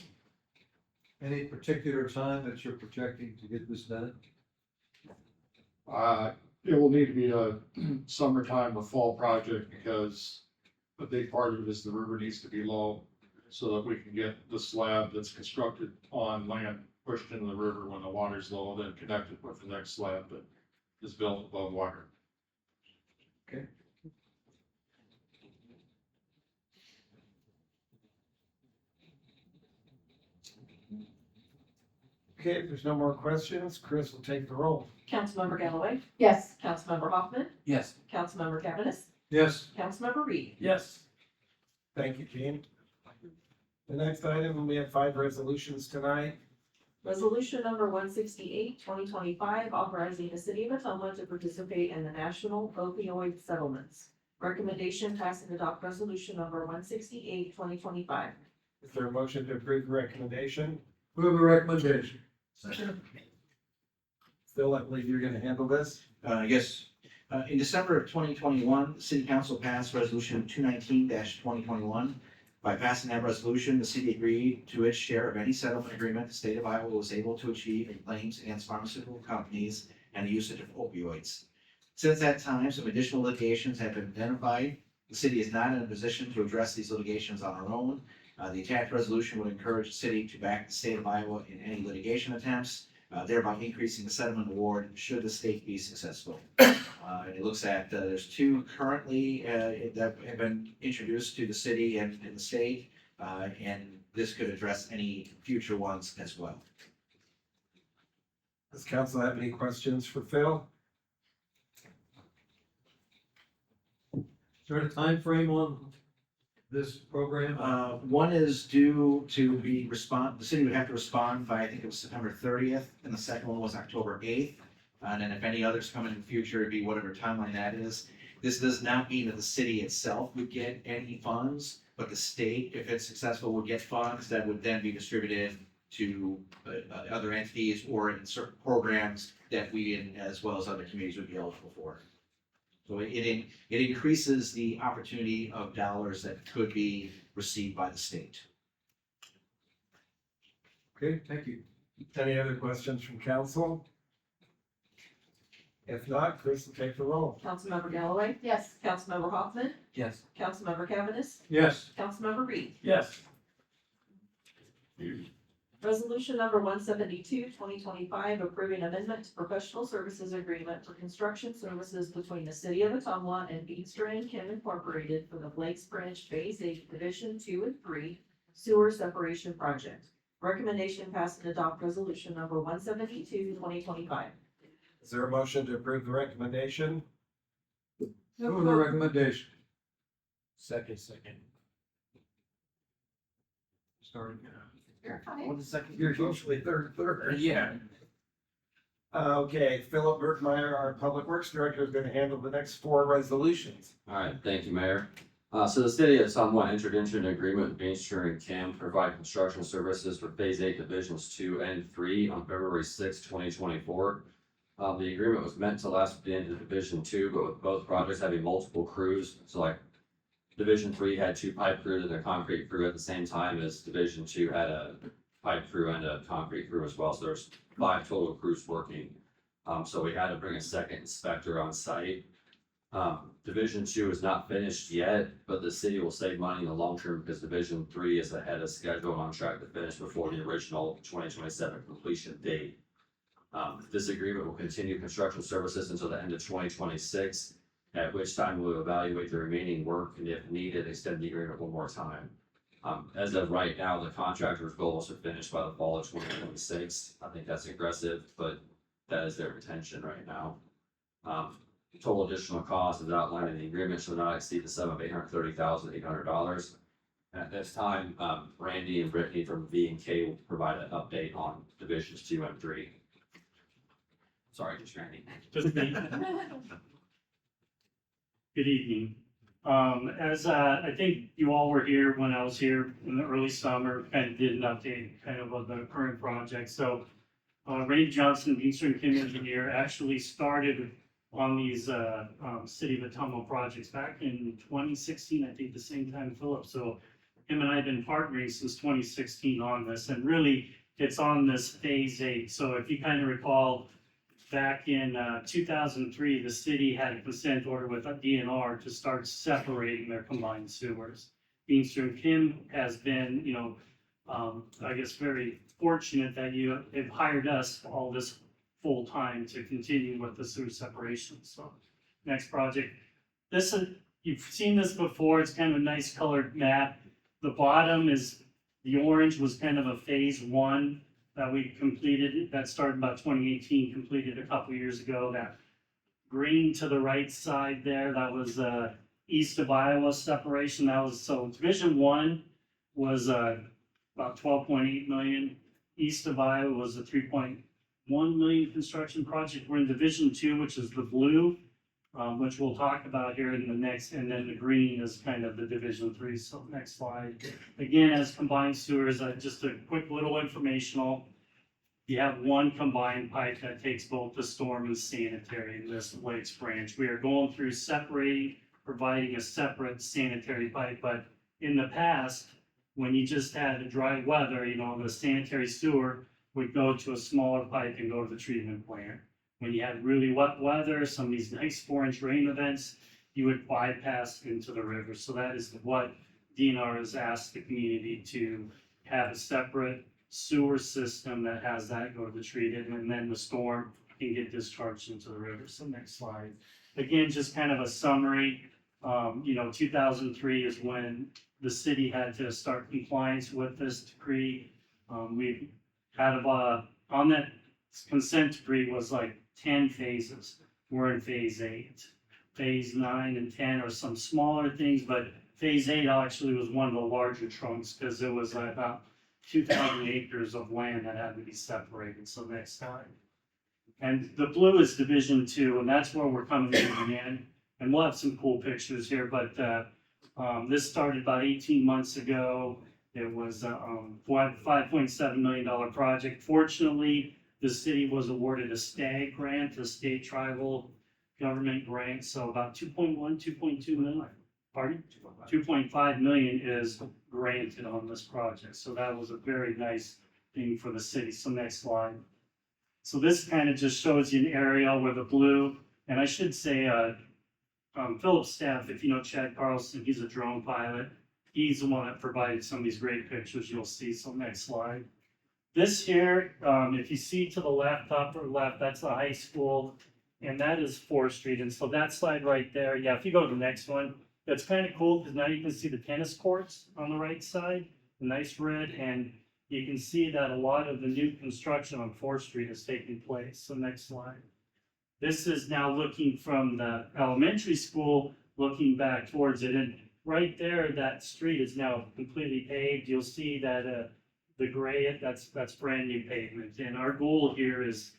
Any particular time that you're projecting to get this done? It will need to be a summertime or fall project, because a big part of it is the river needs to be low so that we can get the slab that's constructed on land pushed into the river when the water's low, then connected with the next slab that is built above water. Okay, if there's no more questions, Chris will take the roll. Councilmember Galloway, Yes. Councilmember Hoffman, Yes. Councilmember Cavanagh, Yes. Councilmember Reed. Yes. Thank you, Gene. The next item, we have 5 resolutions tonight. Resolution number 168, 2025, authorizing the city of Ottumwa to participate in the national opioid settlements. Recommendation pass and adopt resolution number 168, 2025. Is there a motion to approve the recommendation? Move the recommendation. Phil, I believe you're going to handle this. Yes. In December of 2021, the City Council passed Resolution 219-2021. By passing that resolution, the city agreed to its share of any settlement agreement the state of Iowa was able to achieve in claims against pharmaceutical companies and the usage of opioids. Since that time, some additional litigations have been identified. The city is not in a position to address these litigations on our own. The attached resolution would encourage the city to back the state of Iowa in any litigation attempts, thereby increasing the settlement award should the state be successful. And it looks at, there's 2 currently that have been introduced to the city and the state, and this could address any future ones as well. Does council have any questions for Phil? Is there a time frame on this program? One is due to be the city would have to respond by, I think it was September 30th, and the second one was October 8th. And then if any others come in the future, it'd be whatever timeline that is. This does not mean that the city itself would get any funds, but the state, if it's successful, would get funds that would then be distributed to other entities or in certain programs that we, as well as other communities, would be eligible for. So it increases the opportunity of dollars that could be received by the state. Okay, thank you. Any other questions from council? If not, Chris will take the roll. Councilmember Galloway, Yes. Councilmember Hoffman, Yes. Councilmember Cavanagh, Yes. Councilmember Reed. Yes. Resolution number 172, 2025, approving amendment to professional services agreement for construction services between the city of Ottumwa and Beanstra and Kim Incorporated for the Blake's Branch Phase 8 Division 2 and 3 Sewer Separation Project. Recommendation pass and adopt resolution number 172, 2025. Is there a motion to approve the recommendation? Move the recommendation. Second. Sorry. Well, the second, you're usually third. Yeah. Okay, Philip Berkmeyer, our Public Works Director, is gonna handle the next 4 resolutions. All right, thank you, Mayor. So the city of Ottumwa entered into an agreement with Beanstra and Kim to provide construction services for Phase 8 Divisions 2 and 3 on February 6, 2024. The agreement was meant to last at the end of Division 2, but with both projects having multiple crews, so like Division 3 had 2 pipe crews and a concrete crew at the same time as Division 2 had a pipe crew and a concrete crew as well, so there's 5 total crews working. So we had to bring a second inspector on site. Division 2 is not finished yet, but the city will save money in the long term because Division 3 is ahead of schedule and on track to finish before the original 2027 completion date. This agreement will continue construction services until the end of 2026, at which time we'll evaluate the remaining work and if needed, extend the agreement one more time. As of right now, the contractor's goal is to finish by the fall of 2026. I think that's aggressive, but that is their intention right now. Total additional cost is outlined in the agreement shall not exceed the sum of $830,800. At this time, Randy and Brittany from V&K will provide an update on Divisions 2 and 3. Sorry, just Randy. Just me. Good evening. As I think you all were here when I was here in the early summer, kind of did an update kind of the current project. So Randy Johnson, Beanstra and Kim engineer, actually started on these City of Ottumwa projects back in 2016, I think the same time Philip. So him and I have been partnering since 2016 on this, and really it's on this Phase 8. So if you kind of recall, back in 2003, the city had a consent order with a DNR to start separating their combined sewers. Beanstra and Kim has been, I guess, very fortunate that you have hired us all this full time to continue with the sewer separation. So next project, this is, you've seen this before. It's kind of a nice colored map. The bottom is the orange was kind of a Phase 1 that we completed, that started about 2018, completed a couple years ago. That green to the right side there, that was east of Iowa separation. That was, so Division 1 was about 12.8 million. East of Iowa was a 3.1 million construction project. We're in Division 2, which is the blue, which we'll talk about here in the next, and then the green is kind of the Division 3. So next slide. Again, as combined sewers, just a quick little informational. You have one combined pipe that takes both the storm and sanitary in this Blake's Branch. We are going through separating, providing a separate sanitary pipe, but in the past, when you just had dry weather, the sanitary sewer would go to a smaller pipe and go to the treatment plant. When you had really wet weather, some of these nice 4-inch rain events, you would bypass into the river. So that is what DNR has asked the community to have a separate sewer system that has that go to the treated, and then the storm can get discharged into the river. So next slide. Again, just kind of a summary. 2003 is when the city had to start compliance with this decree. We had on that consent decree was like 10 phases. We're in Phase 8. Phase 9 and 10 are some smaller things, but Phase 8 actually was one of the larger chunks because it was about 2,000 acres of land that had to be separated. So next slide. And the blue is Division 2, and that's where we're coming in the end. And we'll have some cool pictures here, but this started about 18 months ago. It was a $5.7 million project. Fortunately, the city was awarded a STAG grant, a state tribal government grant, so about 2.2 million. Pardon? 2.5 million is granted on this project. So that was a very nice thing for the city. So next slide. So this kind of just shows you an area where the blue, and I should say, Philip's staff, if you know Chad Carlson, he's a drone pilot. He's the one that provided some of these great pictures you'll see. So next slide. This here, if you see to the left, upper left, that's the high school, and that is 4th Street, and so that slide right there, yeah, if you go to the next one, it's kind of cool, because now you can see the tennis courts on the right side, the nice red, and you can see that a lot of the new construction on 4th Street is taking place, so next slide. This is now looking from the elementary school, looking back towards it, and right there, that street is now completely paved, you'll see that, the gray, that's brand new pavement, and our goal here is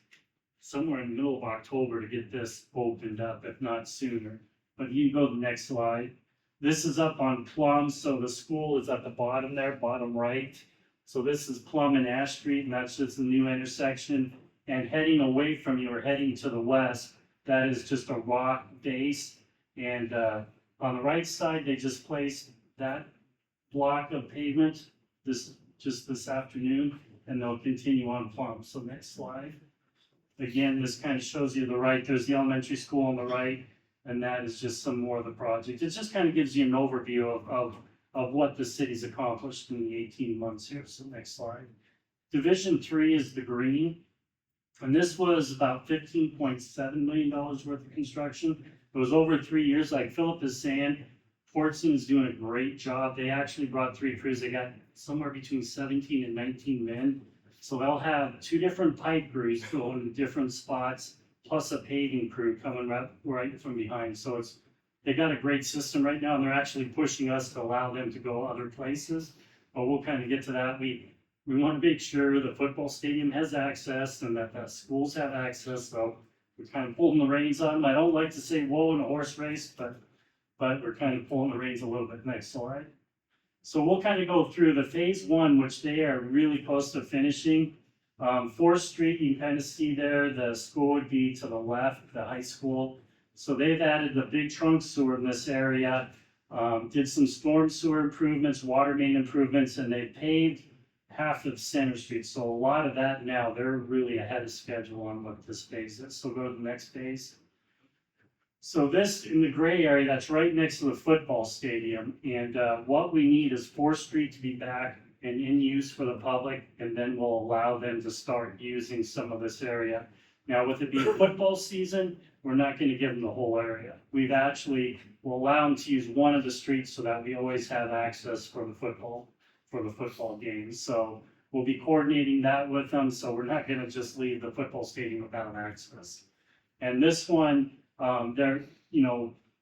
somewhere in the middle of October to get this opened up, if not sooner. But you can go to the next slide. This is up on Plum, so the school is at the bottom there, bottom right. So this is Plum and Ash Street, and that's just a new intersection. And heading away from you or heading to the west, that is just a rock base. And on the right side, they just placed that block of pavement just this afternoon, and they'll continue on Plum. So next slide. Again, this kind of shows you the right, there's the elementary school on the right, and that is just some more of the project. It just kind of gives you an overview of what the city's accomplished in the 18 months here. So next slide. Division 3 is the green, and this was about $15.7 million worth of construction. It was over 3 years, like Philip is saying. Fortson is doing a great job. They actually brought 3 crews. They got somewhere between 17 and 19 men. So they'll have 2 different pipe crews going in different spots, plus a paving crew coming right from behind. So they got a great system right now, and they're actually pushing us to allow them to go other places. But we'll kind of get to that. We want to make sure the football stadium has access and that the schools have access. So we're kind of pulling the reins on them. I don't like to say whoa in a horse race, but we're kind of pulling the reins a little bit. Next slide. So we'll kind of go through the phase 1, which they are really close to finishing. 4th Street, you can kind of see there, the school would be to the left, the high school. So they've added the big trunk sewer in this area, did some storm sewer improvements, water main improvements, and they paved half of Center Street. So a lot of that now, they're really ahead of schedule on what this phase is. So go to the next phase. So this, in the gray area, that's right next to the football stadium, and what we need is 4th Street to be back and in use for the public, and then we'll allow them to start using some of this area. Now, with it being football season, we're not gonna give them the whole area. We'll allow them to use one of the streets so that we always have access for the football games. So we'll be coordinating that with them, so we're not gonna just leave the football stadium without access. And this one,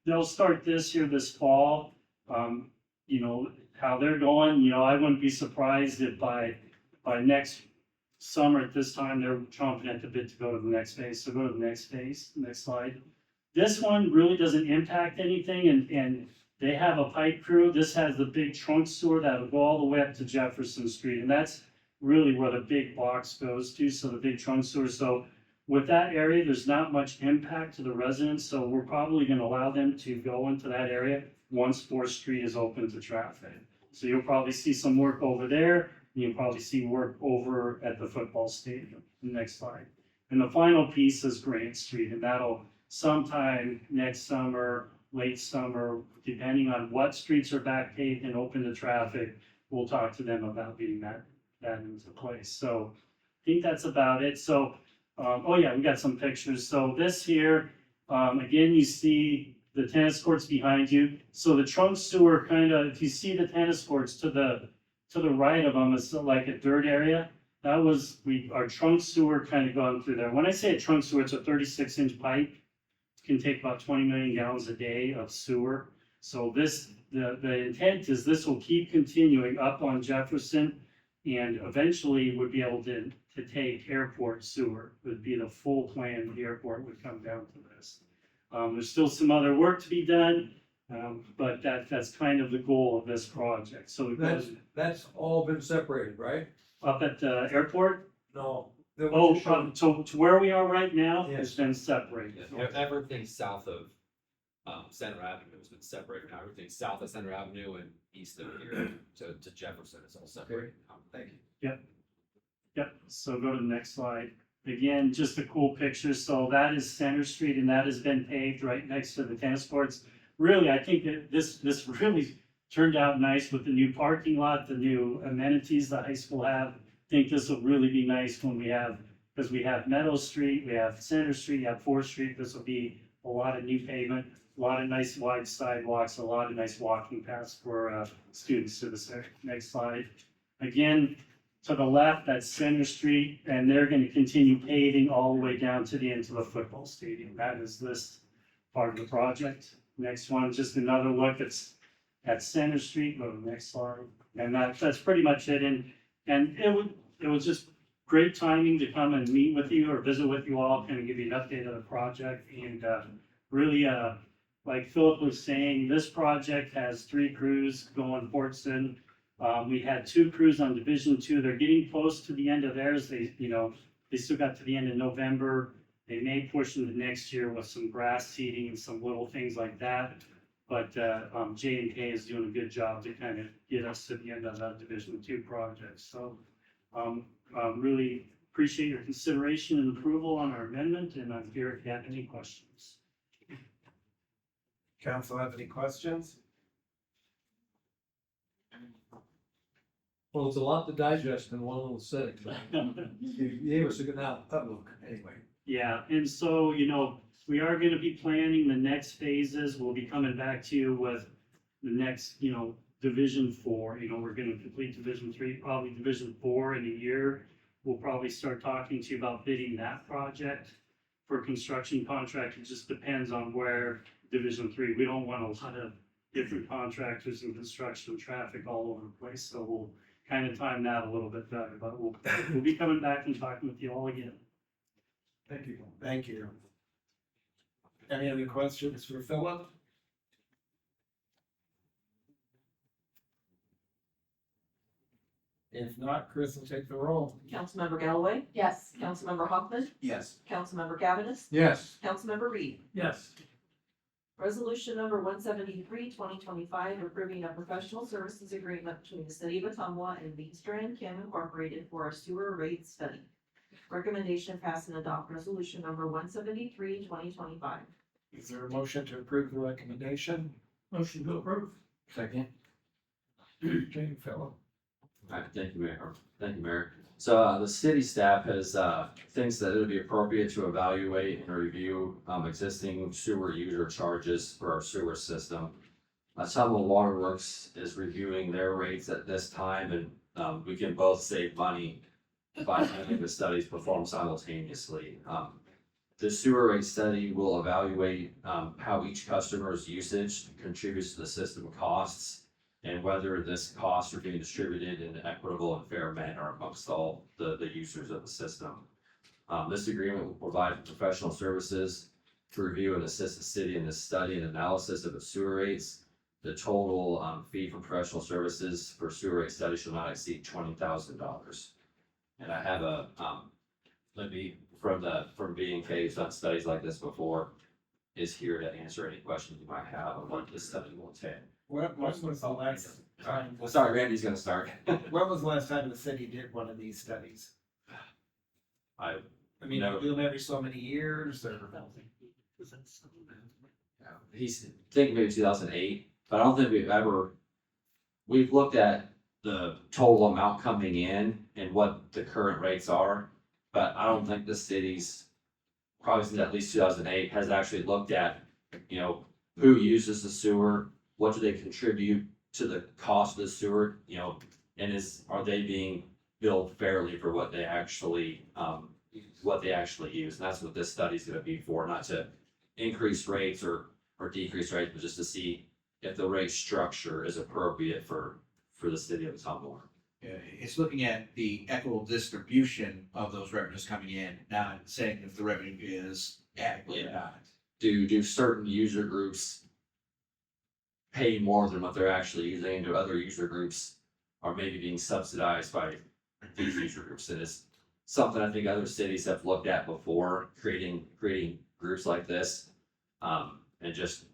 they'll start this fall. How they're going, I wouldn't be surprised if by next summer at this time, they're chomping at the bit to go to the next phase. So go to the next phase, next slide. This one really doesn't impact anything, and they have a pipe crew. This has the big trunk sewer that will go all the way up to Jefferson Street, and that's really where the big box goes to, so the big trunk sewer. So with that area, there's not much impact to the residents, so we're probably gonna allow them to go into that area once 4th Street is open to traffic. So you'll probably see some work over there, and you'll probably see work over at the football stadium. Next slide. And the final piece is Grant Street, and that'll sometime next summer, late summer, depending on what streets are back paved and open to traffic, we'll talk to them about getting that into place. So I think that's about it. So we got some pictures. So this here, again, you see the tennis courts behind you. So the trunk sewer if you see the tennis courts to the right of them, it's like a dirt area. That was, our trunk sewer kind of gone through there. When I say a trunk sewer, it's a 36-inch pipe. It can take about 20 million gallons a day of sewer. So the intent is this will keep continuing up on Jefferson, and eventually would be able to take airport sewer, would be the full plan. The airport would come down to this. There's still some other work to be done, but that's kind of the goal of this project. So it goes That's all been separated, right? up at the airport. No. To where we are right now, Yes. it's been separated. Everything south of Center Avenue has been separated. Now everything south of Center Avenue and east of here to Jefferson is all separated. Thank you. Yep, so go to the next slide. Again, just a cool picture. So that is Center Street, and that has been paved right next to the tennis courts. Really, I think that this really turned out nice with the new parking lot, the new amenities the high school have. think this will really be nice when we have, because we have Meadow Street, we have Center Street, you have Fourth Street, this will be a lot of new pavement, a lot of nice wide sidewalks, a lot of nice walking paths for, students to the next slide. Again, to the left, that's Center Street, and they're gonna continue paving all the way down to the end of the football stadium. That is this part of the project. Next one, just another look at Center Street, go to the next slide. And that's pretty much it, and it was just great timing to come and meet with you or visit with you all, kind of give you an update of the project, and, really, like Philip was saying, this project has 3 crews going Portston. We had 2 crews on Division 2. They're getting close to the end of theirs. They still got to the end of November. They may push into next year with some grass seeding and some little things like that. But J&K is doing a good job to kind of get us to the end of that Division 2 project. So really appreciate your consideration and approval on our amendment, and I'm here if you have any questions. Council have any questions? Well, it's a lot to digest in one little setting, but you gave us a good outlook anyway. Yeah, and so, we are gonna be planning the next phases. We'll be coming back to you with the next, Division 4. We're gonna complete Division 3, probably Division 4 in a year. We'll probably start talking to you about bidding that project for construction contract. It just depends on where Division 3, we don't want a lot of different contractors and construction traffic all over the place, so we'll kind of time that a little bit better, but we'll be coming back and talking with you all again. Thank you. Thank you. Any other questions for Philip? If not, Chris will take the roll. Councilmember Galloway, Yes. Councilmember Hoffman, Yes. Councilmember Cavanagh, Yes. Councilmember Reed. Yes. Resolution number 173, 2025, approving a professional services agreement between the city of Ottumwa and Beaster and Kim Incorporated for a sewer rate study. Recommendation pass and adopt resolution number 173, 2025. Is there a motion to approve the recommendation? Motion to approve. Second. Okay, Philip. Alright, thank you, Mayor. Thank you, Mayor. So, the city staff has, thinks that it would be appropriate to evaluate and review, existing sewer user charges for our sewer system. Ottumwa Waterworks is reviewing their rates at this time, and, we can both save money by having the studies performed simultaneously. The sewer rate study will evaluate, how each customer's usage contributes to the system costs, and whether this costs are being distributed in an equitable and fair manner amongst all the users of the system. This agreement will provide professional services to review and assist the city in the study and analysis of its sewer rates. The total fee for professional services for sewer rate study shall not exceed $20,000. And I have a Libby from B&K, who's done studies like this before, is here to answer any questions you might have on what this study will take. When was the last time? Well, sorry, Randy's gonna start. When was the last time the city did one of these studies? I mean, No. you do them every so many years, or? He's thinking maybe 2008, but I don't think we've looked at the total amount coming in and what the current rates are, but I don't think the city's, probably since at least 2008, has actually looked at, who uses the sewer, what do they contribute to the cost of the sewer, and are they being billed fairly for what they actually use, and that's what this study's gonna be for, not to increase rates or decrease rates, but just to see if the rate structure is appropriate for the city of Ottumwa. Yeah, it's looking at the equitable distribution of those revenues coming in, not saying if the revenue is adequate or not. Do certain user groups pay more than what they're actually using, and do other user groups are maybe being subsidized by these user groups? And it's something I think other cities have looked at before, creating groups like this, and just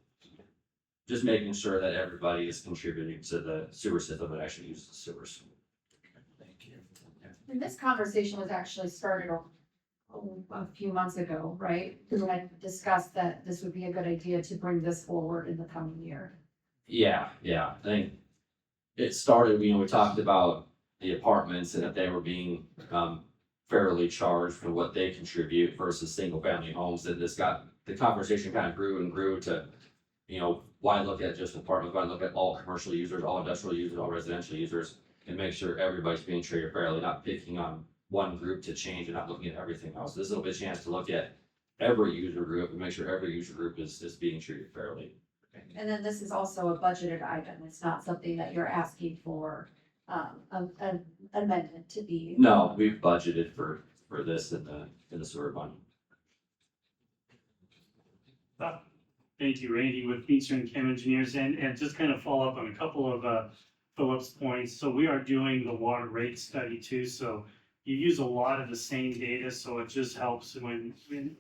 making sure that everybody is contributing to the sewer system that actually uses the sewers. Thank you. And this conversation was actually started a few months ago, right? We had discussed that this would be a good idea to bring this forward in the coming year. Yeah, I think it started, we talked about the apartments and if they were being, fairly charged for what they contribute versus single family homes. And the conversation kind of grew and grew to, you know, why look at just apartments, why look at all commercial users, all industrial users, all residential users, and make sure everybody's being treated fairly, not picking on one group to change and not looking at everything else. This will be a chance to look at every user group and make sure every user group is being treated fairly. And then this is also a budgeted item. It's not something that you're asking for, an amendment to be. No, we've budgeted for this in the sewer fund. Thank you, Randy, with Eastern Chem Engineers, and just kind of follow up on a couple of Philip's points. So we are doing the water rate study too, so you use a lot of the same data, so it just helps when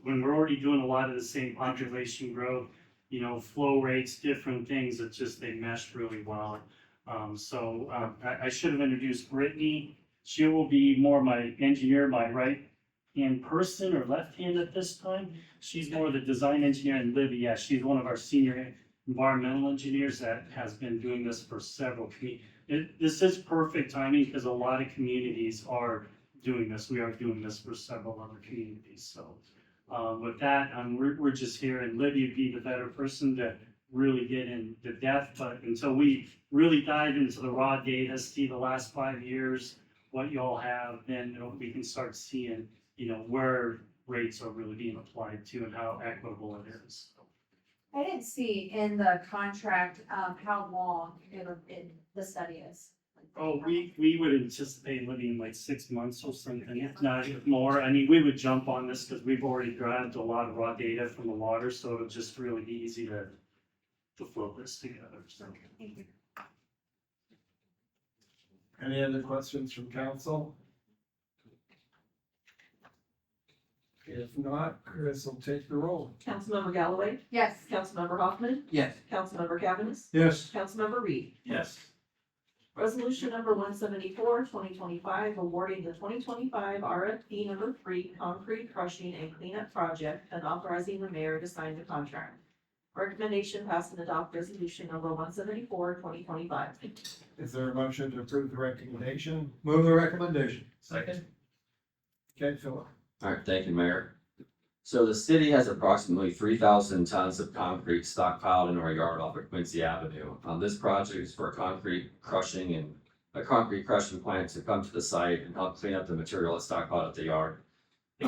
we're already doing a lot of the same population growth, you know, flow rates, different things, it's just, they mesh really well. I should have introduced Brittany. She will be more my engineer, my right hand person or left hand at this time. She's more the design engineer, and Libby, yeah, she's one of our senior environmental engineers that has been doing this for several this is perfect timing because a lot of communities are doing this. We are doing this for several other communities. So with that, we're just here, and Libby would be the better person to really get into depth. But until we really dive into the raw data, see the last 5 years, what y'all have, then we can start seeing, you know, where rates are really being applied to and how equitable it is. I didn't see in the contract, how long the study is. Oh, we would anticipate living like 6 months or something, if not more. I mean, we would jump on this because we've already grabbed a lot of raw data from the water, so it'll just really be easy to flow this together. So. Thank you. Any other questions from council? If not, Chris will take the roll. Councilmember Galloway, Yes. Councilmember Hoffman, Yes. Councilmember Cavanagh, Yes. Councilmember Reed. Yes. Resolution number 174, 2025, awarding the 2025 RFP number 3 concrete crushing and cleanup project and authorizing the mayor to sign the contract. Recommendation pass and adopt resolution number 174, 2025. Is there a motion to approve the recommendation? Move the recommendation. Second? Okay, Philip. All right, thank you, Mayor. So the city has approximately 3,000 tons of concrete stockpiled in our yard off of Quincy Avenue. This project is for a concrete crushing plant to come to the site and help clean up the material that's stockpiled at the yard. We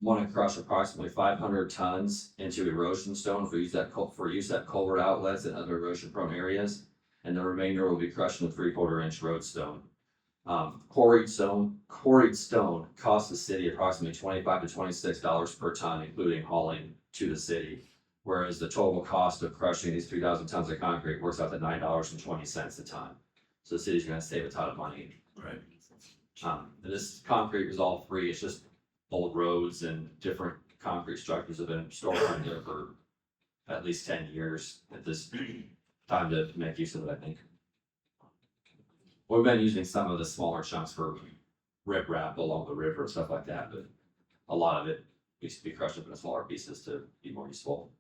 want to crush approximately 500 tons into erosion stone for use at culvert outlets and other erosion prone areas. And the remainder will be crushed in a 3/4 inch road stone. Quarried stone costs the city approximately $25 to $26 per ton, including hauling to the city. Whereas the total cost of crushing these 3,000 tons of concrete works out to $9.20 a ton. So the city's gonna save a ton of money. Right. And this concrete is all free, it's just old roads and different concrete structures have been stored on there for at least 10 years at this time to make use of it, I think. We've been using some of the smaller chunks for riprap along the river and stuff like that, but a lot of it needs to be crushed up into smaller pieces to be more useful.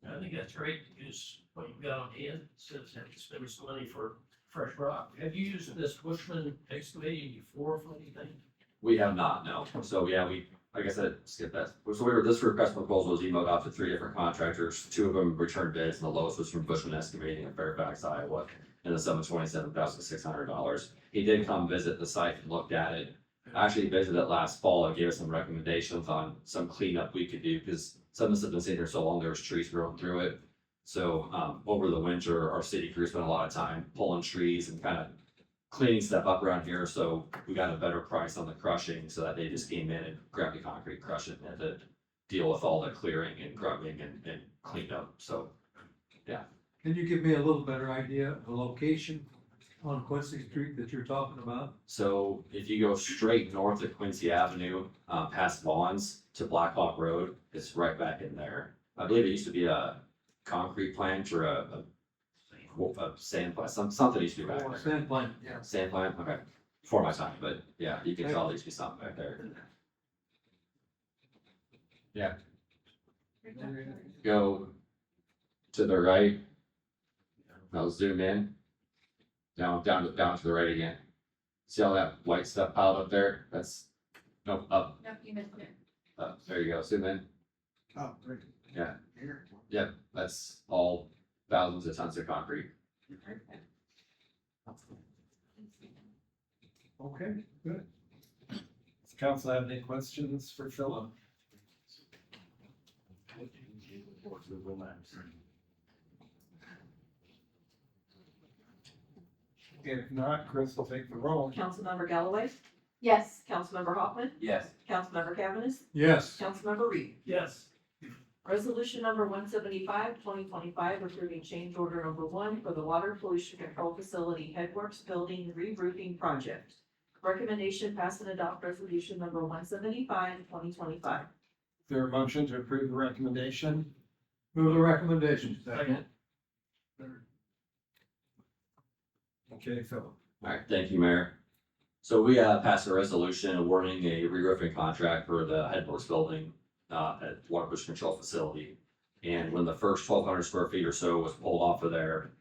I think that's great, because what you've got on hand, instead of having to spend some money for fresh rock. Have you used this Bushman excavating before for anything? We have not, no. So yeah, like I said, skip that. So this request proposal was emailed out to 3 different contractors. 2 of them returned bids, and the lowest was from Bushman Excavating in Fairfax, Iowa, and the sum of $27,600. He did come visit the site and looked at it. Actually visited it last fall and gave us some recommendations on some cleanup we could do, because some of this has been sitting here so long, there was trees growing through it. So over the winter, our city crew spent a lot of time pulling trees and kind of cleaning stuff up around here, so we got a better price on the crushing, so that they just came in and grabbed the concrete, crushed it, and had to deal with all the clearing and grubbing and cleanup, so, yeah. Can you give me a little better idea of the location on Quincy Street that you're talking about? So if you go straight north of Quincy Avenue, past Vaughn's to Black Hawk Road, it's right back in there. I believe it used to be a concrete plant or a sand plant, something used to be back there. Sand plant, yeah. Sand plant, okay, before my time, but yeah, you can tell there used to be something back there. Yeah. Go to the right. I'll zoom in. Down to the right again. See all that white stuff piled up there? That's, no, up, Yep, you missed it. up, there you go, zoom in. Oh, great. Yeah. Here. Yep, that's all thousands of tons of concrete. Okay, good. Does council have any questions for Philip? If not, Chris will take the roll. Councilmember Galloway, Yes. Councilmember Hoffman, Yes. Councilmember Cavanagh, Yes. Councilmember Reed. Yes. Resolution number 175, 2025, approving change order number 1 for the Water Pollution Control Facility Headworks Building re-roofing project. Recommendation pass and adopt resolution number 175, 2025. Is there a motion to approve the recommendation? Move the recommendation. Second. Okay, Philip. All right, thank you, Mayor. So we passed a resolution awarding a re-roofing contract for the headworks building at Water Pollution Control Facility. And when the first 1,200 square feet or so was pulled off of there,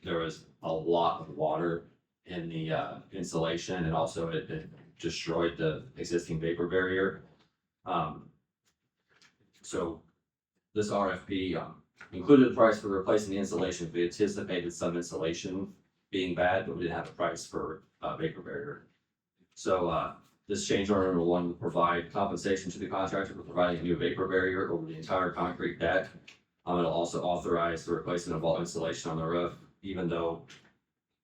there was a lot of water in the insulation, and also it destroyed the existing vapor barrier. So this RFP included the price for replacing the insulation. We anticipated some insulation being bad, but we didn't have a price for vapor barrier. So this change order number 1 will provide compensation to the contractor for providing a new vapor barrier over the entire concrete deck. It'll also authorize the replacement of all insulation on the roof, even though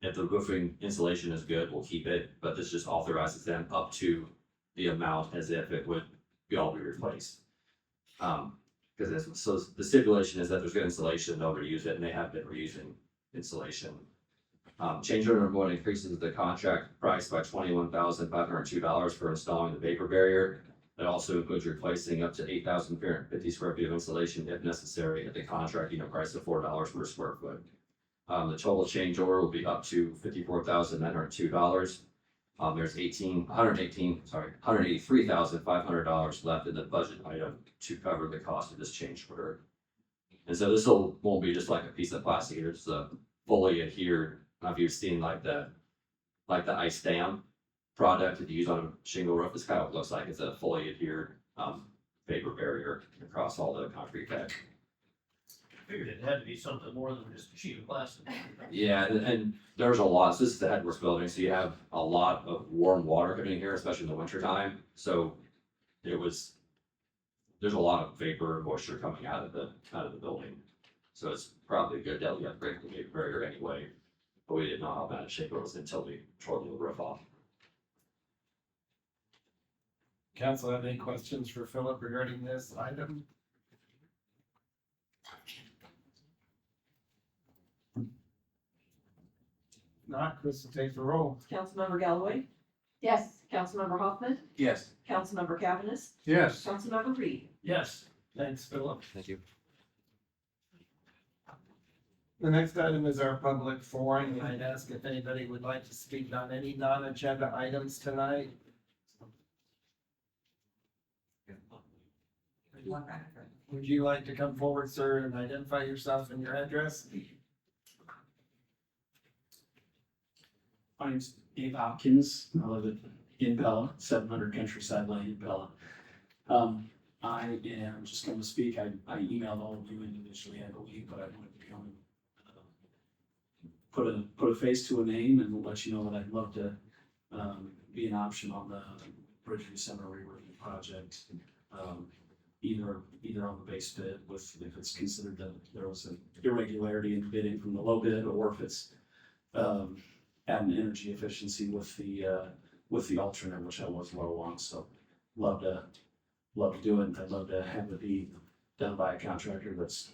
if the roofing insulation is good, we'll keep it, but this just authorizes them up to the amount as if it would be all be replaced. Because so the stipulation is that there's good insulation, they'll reuse it, and they have been reusing insulation. Change order number 1 increases the contract price by $21,502 for installing the vapor barrier. It also includes replacing up to 8,350 square feet of insulation if necessary at the contracting price of $4 per square foot. The total change order will be up to $54,902. There's $183,500 left in the budget item to cover the cost of this change order. And so this won't be just like a piece of plastic, it's a fully adhered. I don't know if you've seen like the ice dam product that you use on a shingle roof. It's kind of what it looks like. It's a fully adhered vapor barrier across all the concrete deck. Figured it had to be something more than just a sheet of plastic. Yeah, and there's a lot. So this is the headworks building, so you have a lot of warm water coming in here, especially in the winter time. So there's a lot of vapor and moisture coming out of the building. So it's probably good that we upgrade the vapor barrier anyway. But we didn't know how bad shape it was until we tore the roof off. Council have any questions for Philip regarding this item? Not, Chris will take the roll. Councilmember Galloway, Yes. Councilmember Hoffman, Yes. Councilmember Cavanagh, Yes. Councilmember Reed. Yes. Thanks, Philip. Thank you. The next item is our public forum. I'd ask if anybody would like to speak on any non-agenda items tonight. Would you like to come forward, sir, and identify yourself and your address? My name's Dave Hopkins. I live in Pella, 700 Countryside Lane in Pella. I am just going to speak. I emailed all of you individually, I believe, but I wanted to come and put a face to a name and let you know that I'd love to be an option on the Bridgeview Center reworking project. Either on the base bid with, if it's considered that there was an irregularity in bidding from the low bid, or if it's adding energy efficiency with the alternate, which I was low on. So love to do it. I'd love to have it be done by a contractor that's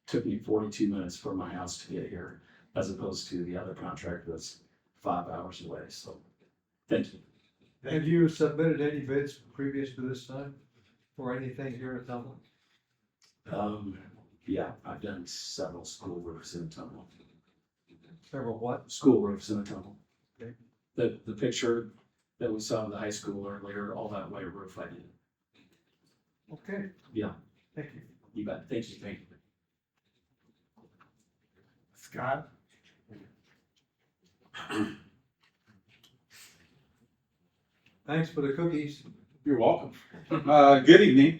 took me 42 minutes from my house to get here, as opposed to the other contractor that's 5 hours away. So thank you. Have you submitted any bids previous to this time for anything here at Ottumwa? Yeah, I've done several school roofs in Ottumwa. Several what? School roofs in Ottumwa. Okay. The picture that we saw of the high school earlier, all that white roof I did. Okay. Yeah. Thank you. You bet. Thank you. Thank you. Scott? Thanks for the cookies. You're welcome. Good evening.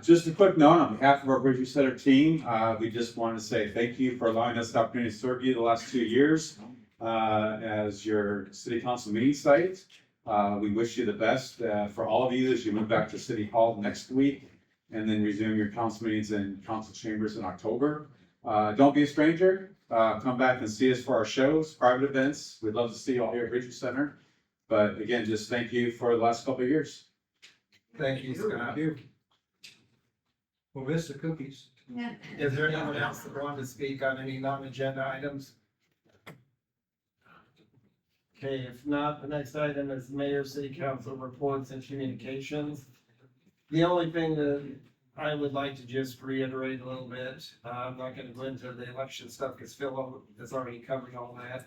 Just a quick note on behalf of our Bridgeview Center team, we just wanted to say thank you for allowing us the opportunity to serve you the last 2 years as your city council meeting site. We wish you the best for all of you as you move back to City Hall next week and then resume your council meetings in council chambers in October. Don't be a stranger. Come back and see us for our shows, private events. We'd love to see you all here at Bridgeview Center. But again, just thank you for the last couple of years. Thank you, Scott. We'll miss the cookies. Is there anyone else that wanted to speak on any non-agenda items? Okay, if not, the next item is mayor, city council reports and communications. The only thing that I would like to just reiterate a little bit, I'm not gonna go into the election stuff because Phil has already covered all that.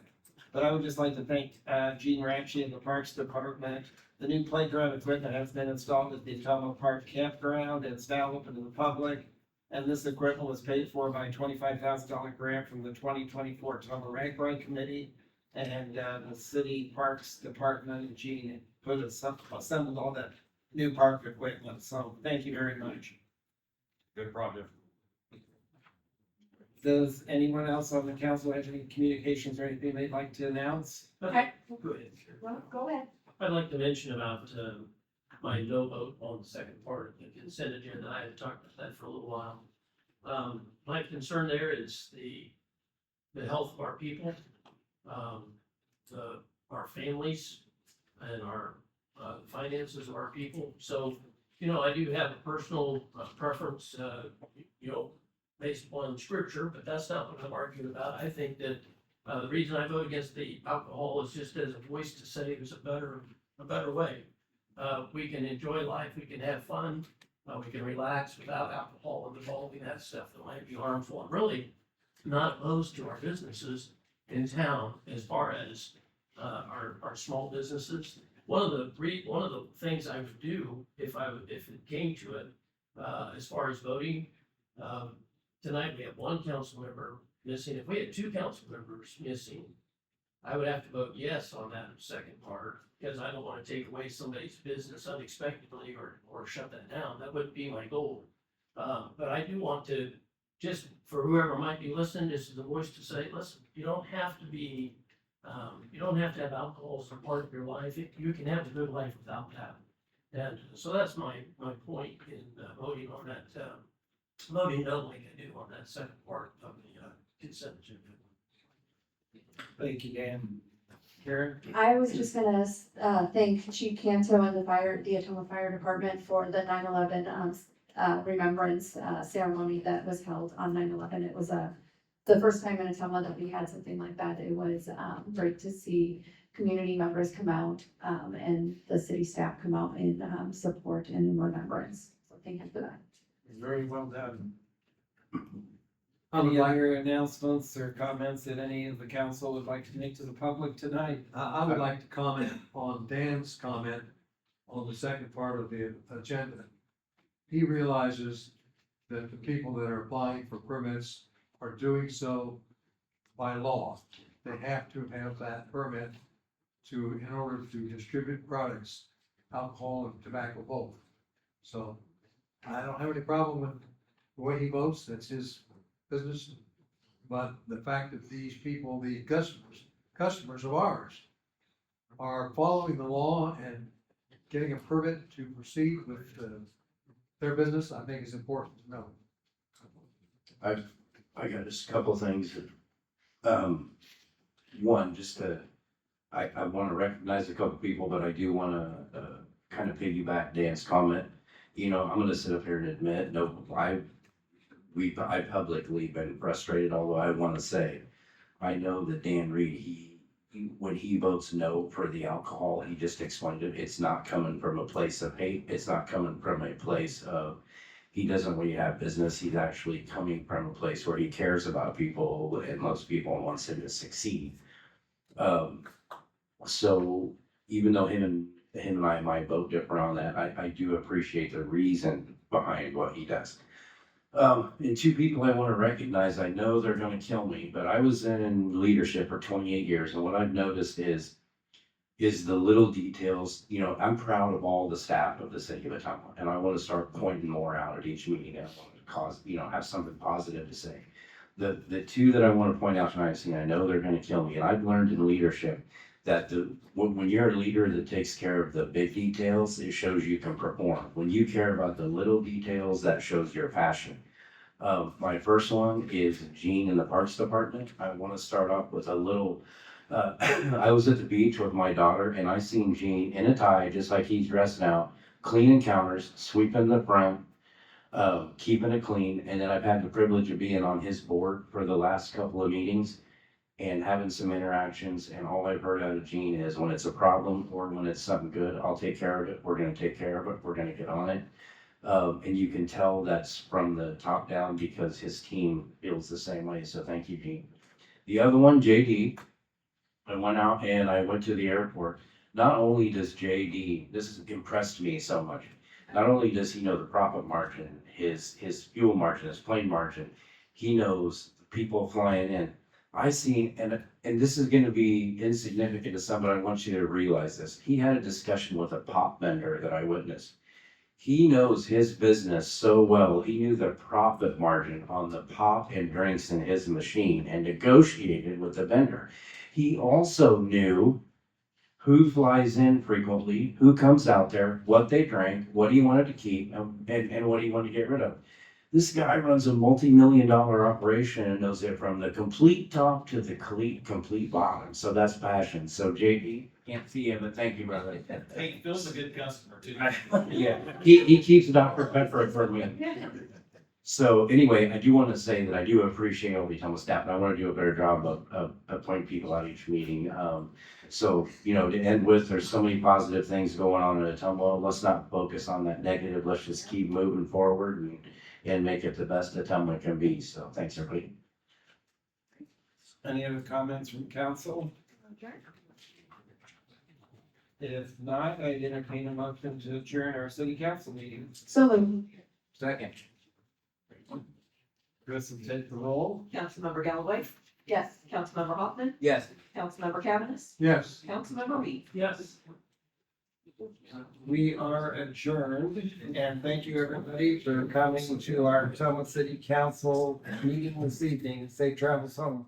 But I would just like to thank Gene Ramsey and the Parks Department. The new playground equipment has been installed at the Ottumwa Park Campground. It's now open to the public. And this equipment was paid for by a $25,000 grant from the 2024 Ottumwa Ragtime Committee. And the city Parks Department, Gene assembled all that new park equipment. So thank you very much. Good project. Does anyone else on the council have any communications or anything they'd like to announce? Okay. Go ahead. Well, go ahead. I'd like to mention about my no vote on the second part of the consent agenda. I had talked about that for a little while. My concern there is the health of our people, our families, and our finances of our people. So, I do have a personal preference, based upon scripture, but that's not what I'm arguing about. I think that the reason I vote against the alcohol is just as a voice to say there's a better way. We can enjoy life, we can have fun, we can relax without alcohol involving that stuff that might be harmful. I'm really not opposed to our businesses in town as far as our small businesses. One of the things I would do if it came to it, as far as voting, tonight we have one council member missing. If we had 2 council members missing, I would have to vote yes on that second part, because I don't want to take away somebody's business unexpectedly or shut that down. That wouldn't be my goal. But I do want to, just for whoever might be listening, this is the voice to say, listen, you don't have to have alcohol as a part of your life. You can have a good life without that. And so that's my point in voting on that, voting no like I do on that second part of the consent agenda. Thank you, Dan. Karen? I was just gonna thank Chief Canto and the Ottumwa Fire Department for the 9/11 remembrance ceremony that was held on 9/11. It was the first time in Ottumwa that we had something like that. It was great to see community members come out and the city staff come out in support and in remembrance. So thank you for that. Very well done. Any other announcements or comments that any of the council would like to make to the public tonight? I would like to comment on Dan's comment on the second part of the agenda. He realizes that the people that are applying for permits are doing so by law. They have to have that permit in order to distribute products, alcohol and tobacco both. So I don't have any problem with the way he votes, that's his business. But the fact that these people, the customers of ours, are following the law and getting a permit to proceed with their business, I think is important to know. I got just a couple of things. One, I want to recognize a couple of people, but I do want to kind of piggyback Dan's comment. I'm going to sit up here and admit, I've publicly been frustrated, although I want to say, I know that Dan Reed, when he votes no for the alcohol, he just explained it. It's not coming from a place of hate. It's not coming from a place of, he doesn't really have business. He's actually coming from a place where he cares about people and most people wants him to succeed. So even though him and I might vote different on that, I do appreciate the reason behind what he does. And 2 people I want to recognize, I know they're going to kill me, but I was in leadership for 28 years. And what I've noticed is is the little details. You know, I'm proud of all the staff of the city of Ottumwa, and I want to start pointing more out at each meeting. I want to cause, have something positive to say. The two that I want to point out tonight, I know they're going to kill me, and I've learned in leadership that when you're a leader that takes care of the big details, it shows you can perform. When you care about the little details, that shows your passion. My first one is Gene in the Parks Department. I want to start off with a little. I was at the beach with my daughter, and I seen Gene in a tie, just like he's dressed now, cleaning counters, sweeping the front, keeping it clean. And then I've had the privilege of being on his board for the last couple of meetings and having some interactions. And all I've heard out of Gene is when it's a problem or when it's something good, I'll take care of it. We're going to take care of it. We're going to get on it. And you can tell that's from the top down because his team feels the same way. So thank you, Gene. The other one, JD, I went out and I went to the airport. Not only does JD, this has impressed me so much. Not only does he know the profit margin, his fuel margin, his plane margin, he knows the people flying in. I seen, and this is going to be insignificant to some, but I want you to realize this. He had a discussion with a pop vendor that I witnessed. He knows his business so well. He knew the profit margin on the pop and drinks in his machine and negotiated with the vendor. He also knew who flies in frequently, who comes out there, what they drank, what he wanted to keep, and what he wanted to get rid of. This guy runs a multi-million-dollar operation and knows it from the complete top to the complete bottom. So that's passion. So JD, can't see him, but thank you, brother. Hey, Phil's a good customer too. Yeah, he keeps Dr. Pepper for me. So anyway, I do want to say that I do appreciate all the Ottumwa staff, and I want to do a better job of appointing people at each meeting. So, to end with, there's so many positive things going on in Ottumwa. Let's not focus on that negative. Let's just keep moving forward and make it the best Ottumwa can be. So thanks, everybody. Any other comments from council? If not, I entertain a motion to adjourn our city council meeting. So moved. Second. Chris will take the roll. Councilmember Galloway, Yes. Councilmember Hoffman, Yes. Councilmember Cavanagh, Yes. Councilmember Reed. Yes. We are adjourned, and thank you, everybody, for coming to our Ottumwa City Council meeting this evening. Safe travels home.